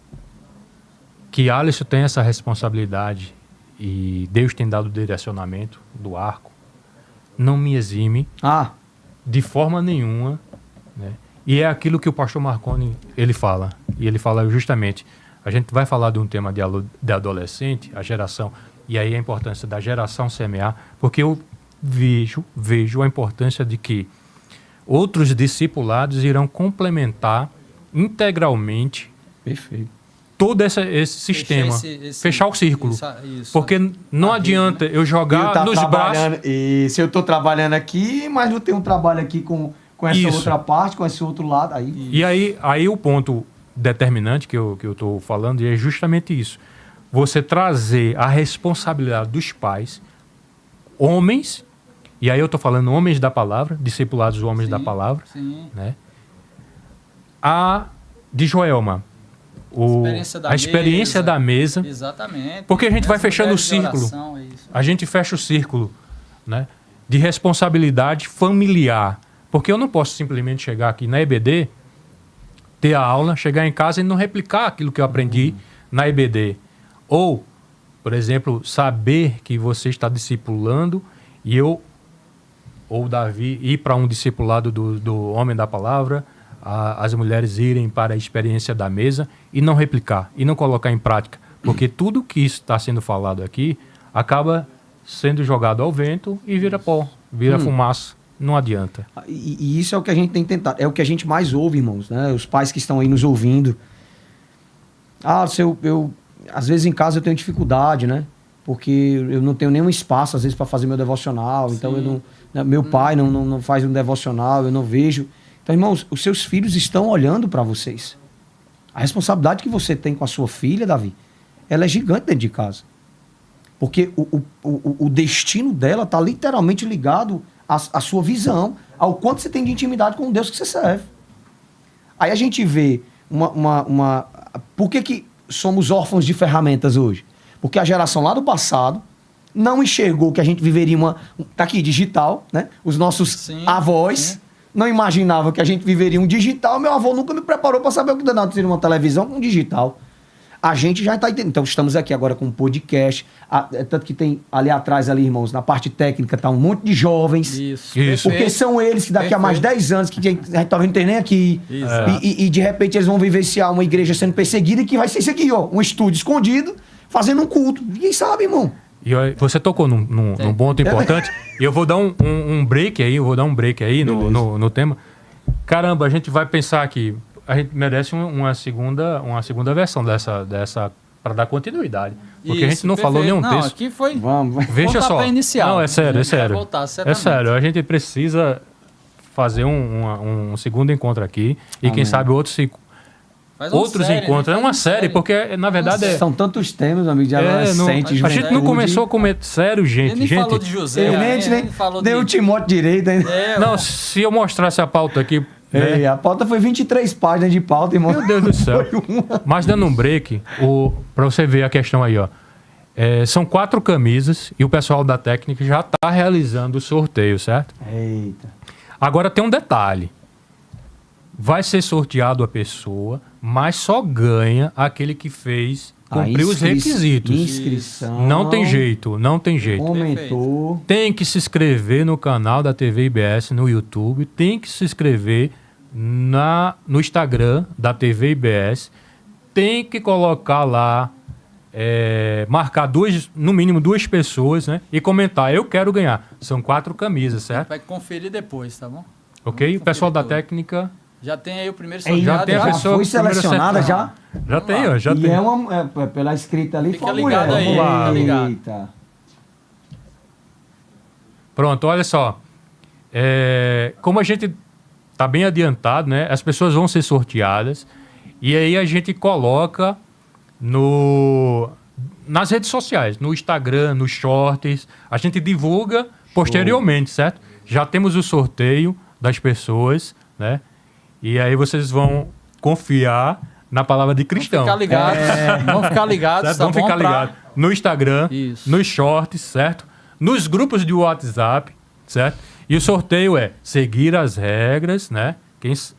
que Alisson tem essa responsabilidade e Deus tem dado o direcionamento do arco, não me exime de forma nenhuma, né? E é aquilo que o pastor Marconi, ele fala. E ele fala justamente, a gente vai falar de um tema de adolescente, a geração, e aí a importância da geração semear, porque eu vejo a importância de que outros discipulados irão complementar integralmente todo esse sistema. Fechar o círculo. Isso. Porque não adianta eu jogar nos braços... Se eu estou trabalhando aqui, mas não tenho um trabalho aqui com essa outra parte, com esse outro lado. E aí o ponto determinante que eu estou falando é justamente isso. Você trazer a responsabilidade dos pais, homens, e aí eu estou falando homens da palavra, discipulados homens da palavra, né? De Joelma, a experiência da mesa. Exatamente. Porque a gente vai fechando o círculo. Oração, a gente fecha o círculo, né, de responsabilidade familiar. Porque eu não posso simplesmente chegar aqui na EBD, ter a aula, chegar em casa e não replicar aquilo que eu aprendi na EBD. Ou, por exemplo, saber que você está discipulando e eu, ou Davi, ir para um discipulado do homem da palavra, as mulheres irem para a experiência da mesa e não replicar, e não colocar em prática. Porque tudo que está sendo falado aqui acaba sendo jogado ao vento e vira pó, vira fumaça. Não adianta. E isso é o que a gente tem tentado, é o que a gente mais ouve, irmãos, né? Os pais que estão aí nos ouvindo. Às vezes em casa eu tenho dificuldade, né? Porque eu não tenho nenhum espaço, às vezes, para fazer meu devocional. Sim. Então, meu pai não faz um devocional, eu não vejo. Então, irmãos, os seus filhos estão olhando para vocês. A responsabilidade que você tem com a sua filha, Davi, ela é gigante dentro de casa. Porque o destino dela está literalmente ligado à sua visão, ao quanto você tem de intimidade com o Deus que você serve. Aí a gente vê Por que somos órfãos de ferramentas hoje? Porque a geração lá do passado não enxergou que a gente viveria tá aqui, digital, né? Os nossos avós não imaginavam que a gente viveria um digital. Meu avô nunca me preparou para saber o que danado seria uma televisão com um digital. A gente já está entendendo. Então, estamos aqui agora com um podcast. Tanto que tem ali atrás, irmãos, na parte técnica, está um monte de jovens. Isso. Porque são eles que daqui a mais 10 anos, que a gente talvez não tenha nem aqui. E de repente eles vão vivenciar uma igreja sendo perseguida e que vai ser isso aqui, ó. Um estúdio escondido, fazendo um culto. Ninguém sabe, irmão. E você tocou num ponto importante. E eu vou dar um break aí, no tema. Caramba, a gente vai pensar aqui. A gente merece uma segunda versão dessa para dar continuidade. porque a gente não falou nenhum não, texto. Aqui foi Vamos. Veja só. pontapé inicial. Não, é sério, A é gente vai sério. voltar, É certamente. sério, a gente precisa fazer um segundo encontro aqui e quem Amém. sabe Faz uma outros série, encontros. né? É Faz uma série, porque na verdade São tantos temas, meu amigo, de adolescente, a gente não juventude. começou a comer. Sério, Ele gente. nem Gente, falou de José, Nem, né? nem, falou nem o Timóteo direito ainda. não, se eu mostrasse a pauta aqui. Né? Ei, a pauta foi 23 páginas de pauta, irmão. Meu Deus do céu. Foi uma. Mas dando um break, pra você ver a questão aí, ó. São 4 camisas e o pessoal da técnica já tá realizando o sorteio, certo? Eita. Agora tem um detalhe. Vai ser sorteado a pessoa, mas só ganha aquele que cumpriu os requisitos. Inscrição. Não tem jeito, não tem jeito. Comentou. Tem que se inscrever no canal da TV IBS no YouTube, tem que se inscrever no Instagram da TV IBS, tem que colocar lá, marcar no mínimo 2 pessoas, né? E comentar, eu quero ganhar. São 4 camisas, certo? Vai conferir depois, tá bom? Ok? O pessoal da tudo. técnica Já tem aí o primeiro Ei, sorteado. já tem a já pessoa foi primeiro selecionada acertar. Já tem, ó, já e tem. é pela escrita ali, Fica foi uma ligado mulher. aí, Vamos lá. fica ligado. Eita. Pronto, olha só. Como a gente tá bem adiantado, né? As pessoas vão ser sorteadas e aí a gente coloca nas redes sociais, no Instagram, nos shorts, a gente divulga posteriormente, certo? Já temos o sorteio das pessoas, né? E aí vocês vão confiar na palavra de cristão. Vamos ficar ligados. Vamos ficar ligados, Certo? tá Vamos bom? ficar ligados no Instagram, Isso. nos shorts, certo? Nos grupos de WhatsApp, certo? E o sorteio é seguir as regras, né?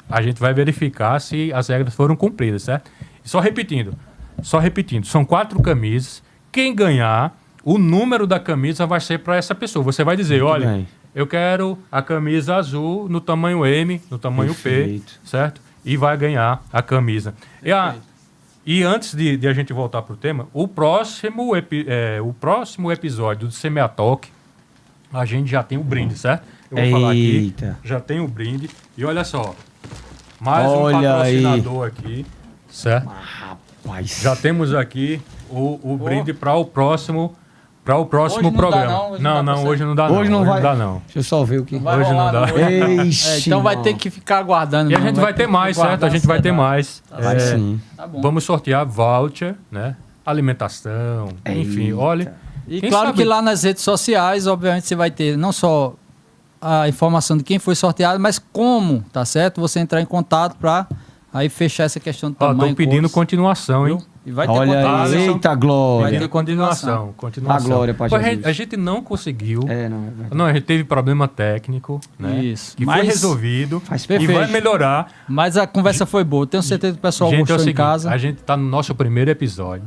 A gente vai verificar se as regras foram cumpridas, certo? E só repetindo, são 4 camisas. Quem ganhar, o número da camisa vai ser para essa pessoa. Você vai dizer, Muito olha, bem. eu quero a camisa azul no tamanho M, no tamanho Perfeito. P, certo? E vai ganhar a camisa. E antes de a gente voltar para o tema, o próximo episódio do Semeia Talk, a gente já tem o brinde, certo? Eu vou falar aqui, Eita. já tem o brinde. E olha só, mais Olha um patrocinador aqui, certo? Rapaz. Já temos aqui o brinde para o próximo Hoje não dá programa. não, hoje não dá pra Hoje ser. não dá não. Hoje não vai. dá não. Deixa eu só ver o que. Vai Hoje rolar, não dá. Ixi, então vai não. ter que ficar aguardando. E a não, gente vai ter que mais, certo? guardar A gente vai ter ansiedade. mais. Vai sim. Tá bom. Vamos sortear voucher, né? Alimentação, enfim, Eita. olha. E quem claro sabe- que lá nas redes sociais, obviamente, você vai ter não só a informação de quem foi sorteado, mas como, tá certo? Você entrar em contato para aí fechar essa questão do Ó, tamanho. tô pedindo cores, continuação, hein? viu? E vai ter Olha contato. aí. Alisson. Eita Vai glória. ter continuação. Continuação. A glória pra Mas Jesus. a gente não conseguiu. Não, é verdade. Não, a gente teve problema técnico, né? Isso. Que Mas foi resolvido faz e perfeito. vai melhorar. Mas a conversa foi boa. Tenho certeza que o pessoal Gente, é o gostou em seguinte, casa. a gente tá no nosso primeiro episódio.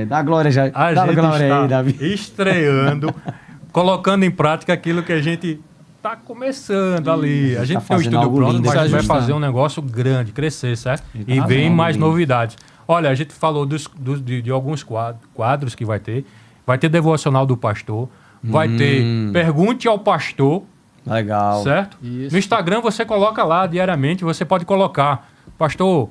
Dá glória já. A Dá gente glória está aí, Davi. estreando, colocando em prática aquilo que a gente tá começando ali. A gente tá tem um fazendo estúdio algo pronto, lindo, mas a gente vai ajustando. fazer um negócio grande, crescer, certo? E tá vem fazendo mais lindo. novidades. Olha, a gente falou de alguns quadros que vai ter. Vai ter devocional do pastor. Vai ter Pergunte ao Pastor, Legal. certo? Isso. No Instagram você coloca lá diariamente, você pode colocar, pastor,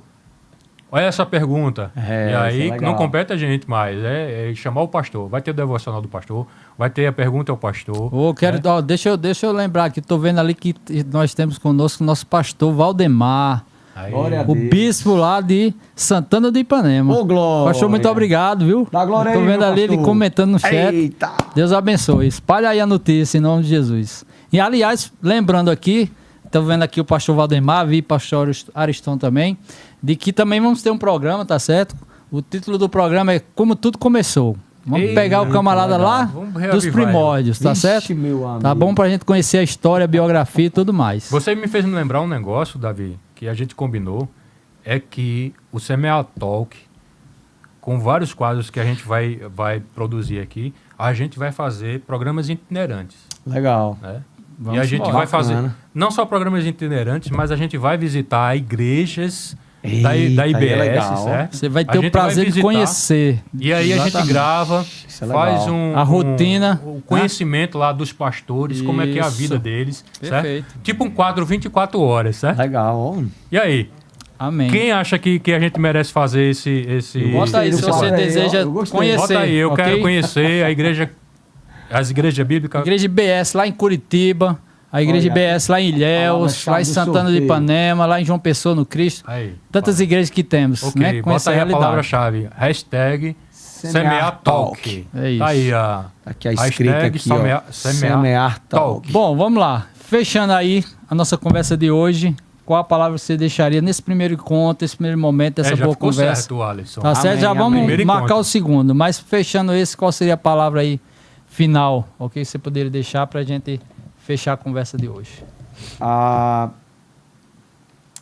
olha essa pergunta. É, E isso é aí legal. não compete a gente mais, é chamar o pastor. Vai ter o devocional do pastor, vai ter a pergunta ao pastor. Ó, deixa eu lembrar que tô vendo ali que nós temos conosco o nosso pastor Valdemar, Aí, Glória a o Deus. bispo lá de Santana do Ipanema. Ô, glória. Pastor, muito obrigado, viu? Dá glória Tô aí, vendo meu ali ele pastor. comentando no chat. Eita. Deus abençoe. Espalha aí a notícia em nome de Jesus. E aliás, lembrando aqui, tô vendo aqui o pastor Valdemar, vi o pastor Ariston também, de que também vamos ter um programa, tá certo? O título do programa é Como Tudo Começou. Vamos Eita, pegar o camarada legal. lá Vamos reavivar dos primórdios, tá Vixe, certo? meu amigo. Tá bom pra gente conhecer a história, a biografia e tudo mais. Você me fez me lembrar um negócio, Davi, que a gente combinou, é que o Semeia Talk, com vários quadros que a gente vai produzir aqui, a gente vai fazer programas itinerantes, Legal. né? Vamos E a gente embora. vai fazer Bacana. não só programas itinerantes, mas a gente vai visitar igrejas da Eita, aí é IBS, legal. certo? Você vai A ter o gente prazer de visitar, conhecer. E aí a gente Exatamente. grava, Isso é legal. faz A rotina, o conhecimento lá dos pastores, como é que é a Isso. vida deles, Perfeito. certo? Tipo um quadro 24 horas, certo? Legal. Ó. E aí, Amém. Quem acha que a gente merece fazer esse... Bota aí, se você deseja conhecer. Bota aí, eu ok? quero conhecer a igreja, as igrejas bíblicas. Igreja IBS lá em Curitiba, a igreja IBS lá em Ilhéus, lá em Santana de Ipanema, lá em João Pessoa, no Cristo. Aí, Tantas igrejas que temos, ok, né? Com bota essa aí a realidade. palavra-chave. Hashtag Semear Talk. É isso. Tá aí a Aqui a escrita hashtag aqui, ó. Semear Talk. Bom, vamos lá. Fechando aí a nossa conversa de hoje, qual a palavra você deixaria nesse primeiro encontro, nesse primeiro momento, dessa já boa ficou conversa? certo, Alisson. Tá certo? Amém, Já amém. vamos Primeiro marcar encontro. o segundo, mas fechando esse, qual seria a palavra aí final, ok? Você poderia deixar pra gente fechar a conversa de hoje.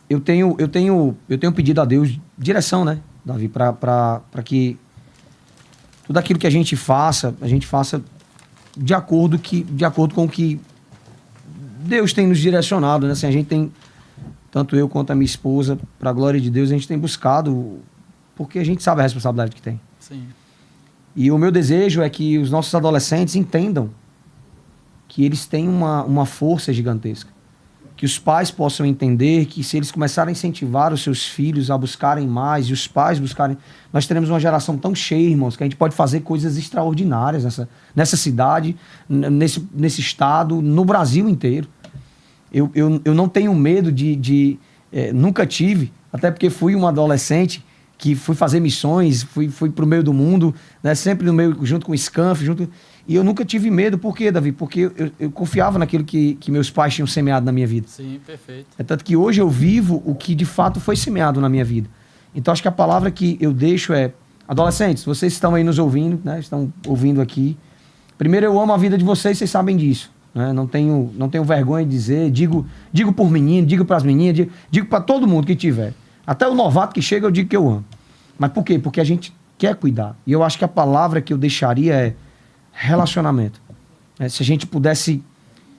Eu tenho pedido a Deus direção, né, Davi, para que tudo aquilo que a gente faça de acordo com o que Deus tem nos direcionado, né? Assim, a gente tem, tanto eu quanto a minha esposa, para a glória de Deus, a gente tem buscado, porque a gente sabe a responsabilidade que tem. Sim. E o meu desejo é que os nossos adolescentes entendam que eles têm uma força gigantesca. Que os pais possam entender que se eles começarem a incentivar os seus filhos a buscarem mais e os pais buscarem... Nós teremos uma geração tão cheia, irmãos, que a gente pode fazer coisas extraordinárias nessa cidade, nesse estado, no Brasil inteiro. Eu não tenho medo nunca tive, até porque fui um adolescente que fui fazer missões, fui pro meio do mundo, né, sempre no meio, junto com o Scanf, e eu nunca tive medo. Por quê, Davi? Porque eu confiava naquilo que meus pais tinham semeado na minha vida. Sim, perfeito. É tanto que hoje eu vivo o que de fato foi semeado na minha vida. Então acho que a palavra que eu deixo é: adolescentes, vocês estão aí nos ouvindo, né? Estão ouvindo aqui. Primeiro, eu amo a vida de vocês sabem disso. Né? Não tenho vergonha de dizer, digo por menino, digo para as meninas, digo para todo mundo que tiver. Até o novato que chega eu digo que eu amo. Mas por quê? Porque a gente quer cuidar. E eu acho que a palavra que eu deixaria é relacionamento. Se a gente pudesse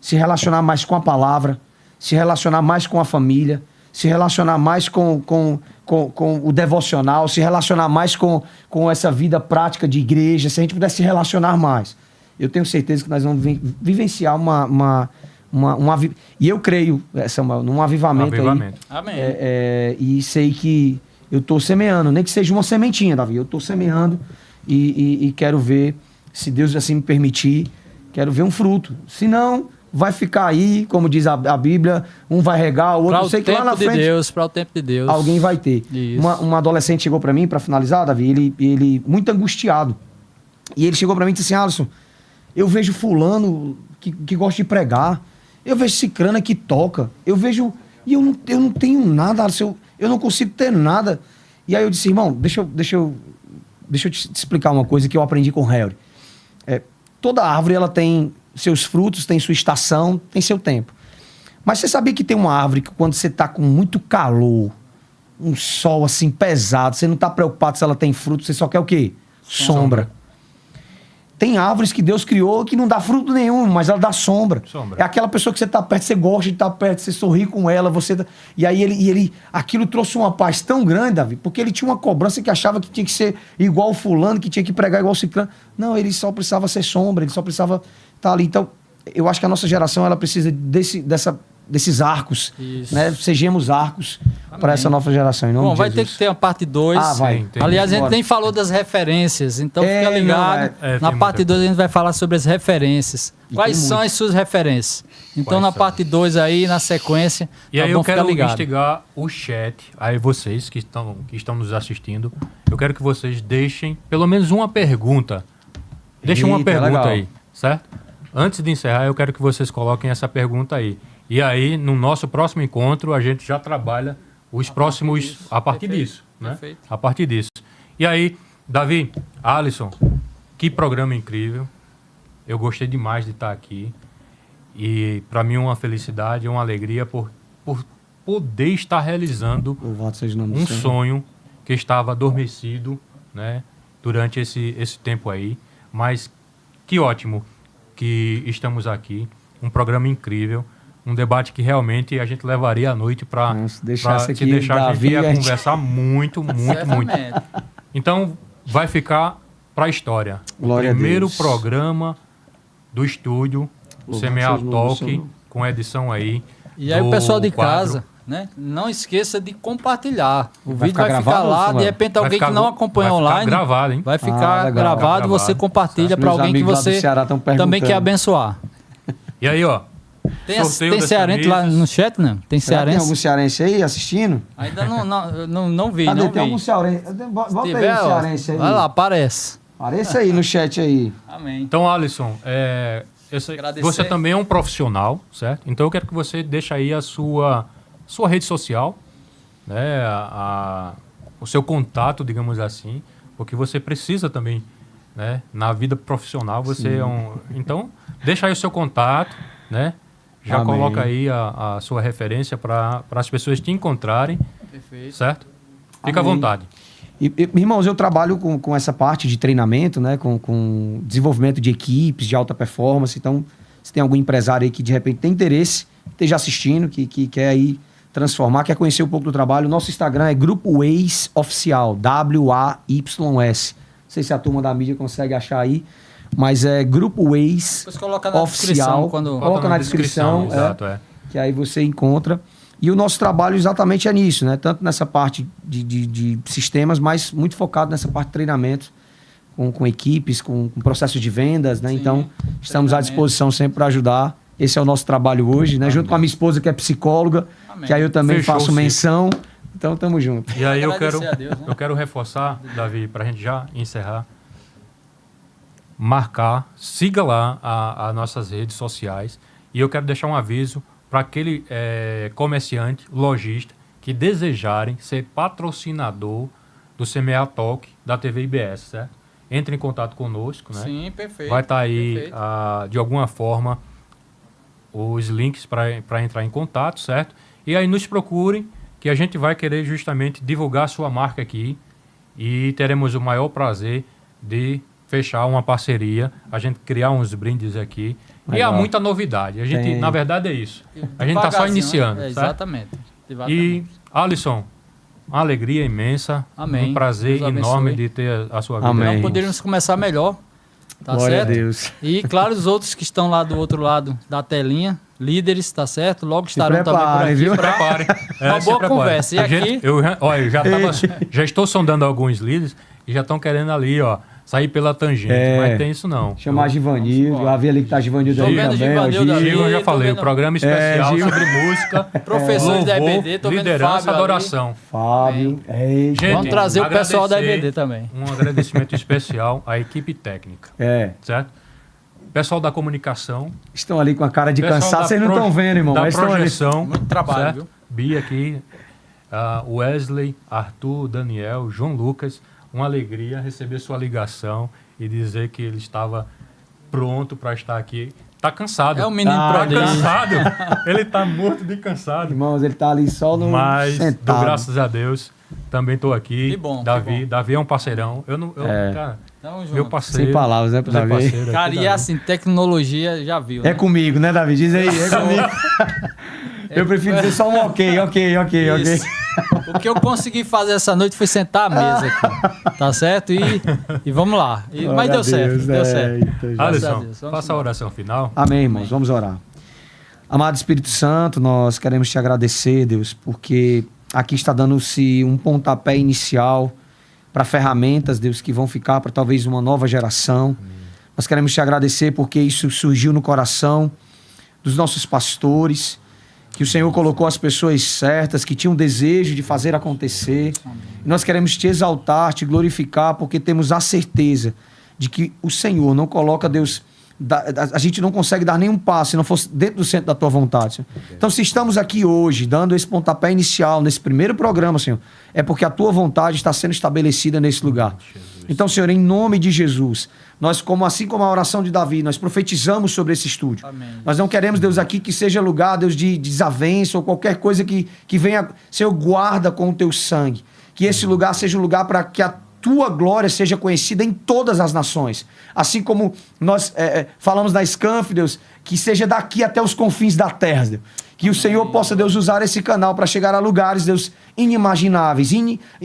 se relacionar mais com a palavra, se relacionar mais com a família, se relacionar mais com o devocional, se relacionar mais com essa vida prática de igreja, se a gente pudesse se relacionar mais, eu tenho certeza que nós vamos vivenciar e eu creio num avivamento. Aí. Amém. E sei que eu estou semeando, nem que seja uma sementinha, Davi. Eu estou semeando e quero ver, se Deus assim me permitir, quero ver um fruto. Se não, vai ficar aí, como diz a Bíblia, um vai regar, o outro... Eu sei que lá na frente... Para o tempo de Deus. Alguém vai ter. Uma adolescente chegou para mim, para finalizar, Davi, ele muito angustiado. E ele chegou para mim e disse assim: Alisson, eu vejo fulano que gosta de pregar, eu vejo cicrana que toca, eu vejo... E eu não tenho nada, Alisson, eu não consigo ter nada. E aí eu disse: irmão, deixa eu te explicar uma coisa que eu aprendi com o Harry. Toda árvore, ela tem seus frutos, tem sua estação, tem seu tempo. Mas você sabia que tem uma árvore que quando você está com muito calor, um sol assim pesado, você não está preocupado se ela tem fruto, você só quer o quê? Sombra. Tem árvores que Deus criou que não dá fruto nenhum, mas ela dá sombra. É aquela pessoa que você está perto, você gosta de estar perto, você sorri com ela, e aí aquilo trouxe uma paz tão grande, Davi, porque ele tinha uma cobrança que achava que tinha que ser igual o fulano, que tinha que pregar igual o ciclano. Não, ele só precisava ser sombra, ele só precisava estar ali. Então, eu acho que a nossa geração, ela precisa desses arcos, né? Sejamos arcos para essa nova geração. Em nome de vai Jesus. ter que ter uma parte 2. Vai. Aliás, a gente nem falou das referências, então fica ligado. Na parte 2 a gente vai falar sobre as referências. Quais são as suas referências? Então, na parte 2 aí, na sequência, e aí eu quero instigar o chat, aí vocês que estão nos assistindo, eu quero que vocês deixem pelo menos uma pergunta. Deixem uma pergunta aí, certo? Antes de encerrar, eu quero que vocês coloquem essa pergunta aí. E aí, no nosso próximo encontro, a gente já trabalha os próximos... A partir disso, né? Perfeito. A partir disso. E aí, Davi, Alisson, que programa incrível. Eu gostei demais de estar aqui. E para mim é uma felicidade, é uma alegria por poder estar realizando um sonho que estava adormecido, né, durante esse tempo aí. Mas que ótimo que estamos aqui. Um programa incrível. Um debate que realmente a gente levaria à noite para deixar a gente ia conversar muito. Então, vai ficar para a história. Glória o primeiro a Deus. programa do estúdio, o Semear Talk, com a edição aí. E aí o pessoal de quadro. casa, né? Não esqueça de compartilhar. O Vai vídeo vai ficar ficar gravado, lá, Samuel? de repente Vai alguém ficar- que não acompanha vai ficar online, gravado, hein? vai ficar legal. gravado, você Gravado. compartilha para Meus alguém que amigos lá do você Ceará tão também perguntando. quer abençoar. E aí, ó. Tem, Sorteio tem das cearense lá camisas. no chat, né? Tem Será que tem cearense? algum cearense aí assistindo? Ainda não vi, Cadê? não Tem vi. algum cearense? Bota aí tiver, um ó, cearense aí. vai lá, aparece. Apareça aí no chat aí. Amém. Então, Alisson, Agradecer. você também é um profissional, certo? Então eu quero que você deixe aí a sua rede social, né? O seu contato, digamos assim, porque você precisa também, né? Na vida profissional, você é um... Então, deixa aí o seu contato, né? Já Amém. coloca aí a sua referência para as pessoas te encontrarem, Perfeito. certo? Fica à Amém. vontade. Irmãos, eu trabalho com essa parte de treinamento, né? Com desenvolvimento de equipes de alta performance. Então, se tem algum empresário aí que de repente tem interesse, esteja assistindo, que quer aí transformar, quer conhecer um pouco do trabalho, o nosso Instagram é Grupo Ways Oficial, WAYS. Não sei se a turma da mídia consegue achar aí, mas é Grupo Ways Depois coloca na descrição Oficial. quando... Coloca na descrição, exato, que aí você encontra. E o nosso trabalho exatamente é nisso, né? Tanto nessa parte de sistemas, mas muito focado nessa parte de treinamento, com equipes, com processos de vendas, né? Sim, Então, estamos à treinamento. disposição sempre para ajudar. Esse é o nosso trabalho hoje, né? Junto com a minha esposa, que é psicóloga, Amém. que aí eu também Fechou o faço ciclo. menção. Então, tamo junto. E aí eu Agradecer quero, a Deus, né? eu quero reforçar, Davi, para a gente já encerrar, marcar, siga lá as nossas redes sociais e eu quero deixar um aviso para aquele comerciante, lojista, que desejarem ser patrocinador do CMA Talk da TV IBS, certo? Entre em contato conosco, né? Sim, perfeito. Vai estar aí, perfeito. de alguma forma, os links para entrar em contato, certo? E aí nos procurem, que a gente vai querer justamente divulgar a sua marca aqui e teremos o maior prazer de fechar uma parceria, a gente criar uns brindes aqui. E Legal. há muita novidade. A gente, Tem. na verdade, é isso. A gente está só Devagarzinho, iniciando, né? certo? Exatamente. E, Devagarzinho. Alisson, uma alegria imensa, Amém. um prazer Deus enorme abençoe. de ter a sua vida. Amém. aqui. Não poderíamos começar melhor. Tá Glória certo? a Deus. E claro, os outros que estão lá do outro lado da telinha, líderes, tá certo? Logo estarão também por preparem, aqui. viu? pra- Prepare. Uma se boa prepare. conversa. E A gente- aqui- olha, eu já estou sondando alguns líderes e já estão querendo ali, ó, sair pela tangente. Mas tem isso não. Chamar Givanildo, a ver ali que tá Givanildo Tô aí vendo também. Givanildo ó, ali. Gil. Gil, eu já tô falei, vendo- o programa especial Gil. sobre música, Professores da louvor, EBD, tô vendo liderança, Fábio ali. adoração. Fábio. Ei, Gente, Vamos trazer o pessoal da agradecer, EBD também. Um agradecimento especial à equipe técnica, certo? Pessoal da comunicação, estão ali com a cara de pessoal cansado, da vocês não estão vendo, irmão. Da Mas estão ali. projeção, Muito trabalho, certo? viu? Bia aqui, Wesley, Arthur, Daniel, João Lucas, uma alegria receber sua ligação e dizer que ele estava pronto para estar aqui. Tá cansado. É um menino Ah, Tá prodígio. cansado. Ele tá morto de cansado. Irmãos, ele tá ali só no Mas, sentado. graças a Deus, também estou aqui. Que bom, que Davi, bom. Davi é um parceirão. Cara, Tamo junto. meu parceiro. Sem palavras, né, pro meu Davi? parceiro aqui, Cara, e Davi. é assim, tecnologia já viu, né? É comigo, né, Davi? Diz aí, é comigo. Eu prefiro dizer só um ok. Isso. O que eu consegui fazer essa noite foi sentar à mesa aqui, tá certo? E vamos lá. Mas deu certo, deu certo. Graças a Alisson, Deus, vamos faça a embora. oração final. Amém, irmãos. Vamos orar. Amado Espírito Santo, nós queremos te agradecer, Deus, porque aqui está dando-se um pontapé inicial para ferramentas, Deus, que vão ficar para talvez uma nova geração. Nós queremos te agradecer porque isso surgiu no coração dos nossos pastores, que o Senhor colocou as pessoas certas, que tinham desejo de fazer acontecer. E nós queremos te exaltar, te glorificar, porque temos a certeza de que o Senhor não coloca, Deus, a gente não consegue dar nenhum passo se não fosse dentro do centro da tua vontade, Senhor. Então, se estamos aqui hoje, dando esse pontapé inicial, nesse primeiro programa, Senhor, é porque a tua vontade está sendo estabelecida nesse lugar. Então, Senhor, em nome de Jesus, nós, assim como a oração de Davi, nós profetizamos sobre esse estúdio. Amém. Nós não queremos, Deus, aqui que seja lugar, Deus, de desavença ou qualquer coisa que venha, Senhor, guarda com o teu sangue. Que esse lugar seja um lugar para que a tua glória seja conhecida em todas as nações. Assim como nós falamos na Scanf, Deus, que seja daqui até os confins da terra, Deus. Que o Senhor possa, Deus, usar esse canal para chegar a lugares, Deus, inimagináveis,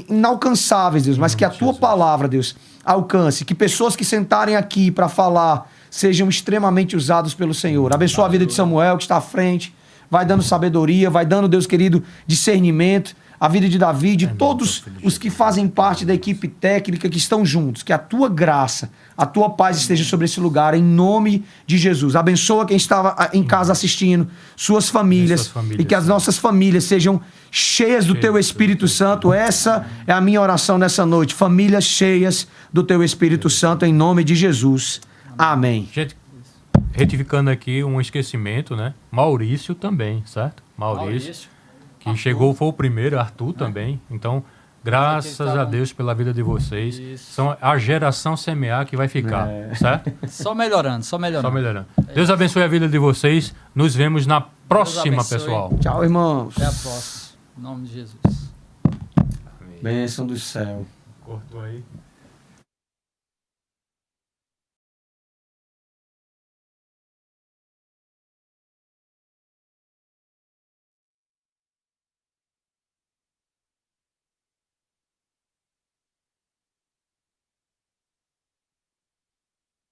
inalcançáveis, Deus. Mas que a tua palavra, Deus, alcance. Que pessoas que sentarem aqui para falar sejam extremamente usados pelo Senhor. Abençoa a vida de Samuel, que está à frente. Vai dando sabedoria, vai dando, Deus querido, discernimento. A vida de Davi, de todos os que fazem parte da equipe técnica que estão juntos. Que a tua graça, a tua paz esteja sobre esse lugar, em nome de Jesus. Abençoa quem estava em casa assistindo, suas famílias, e que as nossas famílias sejam cheias do teu Espírito Santo. Essa é a minha oração nessa noite. Famílias cheias do teu Espírito Santo, em nome de Jesus. Amém. Gente, retificando aqui um esquecimento, né? Maurício também, certo? Maurício. Que Arthur. Chegou, foi o primeiro, Arthur também. Então, graças a Deus pela vida de vocês. Isso. São a geração semear que vai ficar, certo? Só melhorando, só melhorando. Só melhorando. Deus abençoe a vida de vocês. Nos vemos na próxima, pessoal. Tchau, irmãos. Até a próxima. Em nome de Jesus. Bênção do céu. Cortou aí.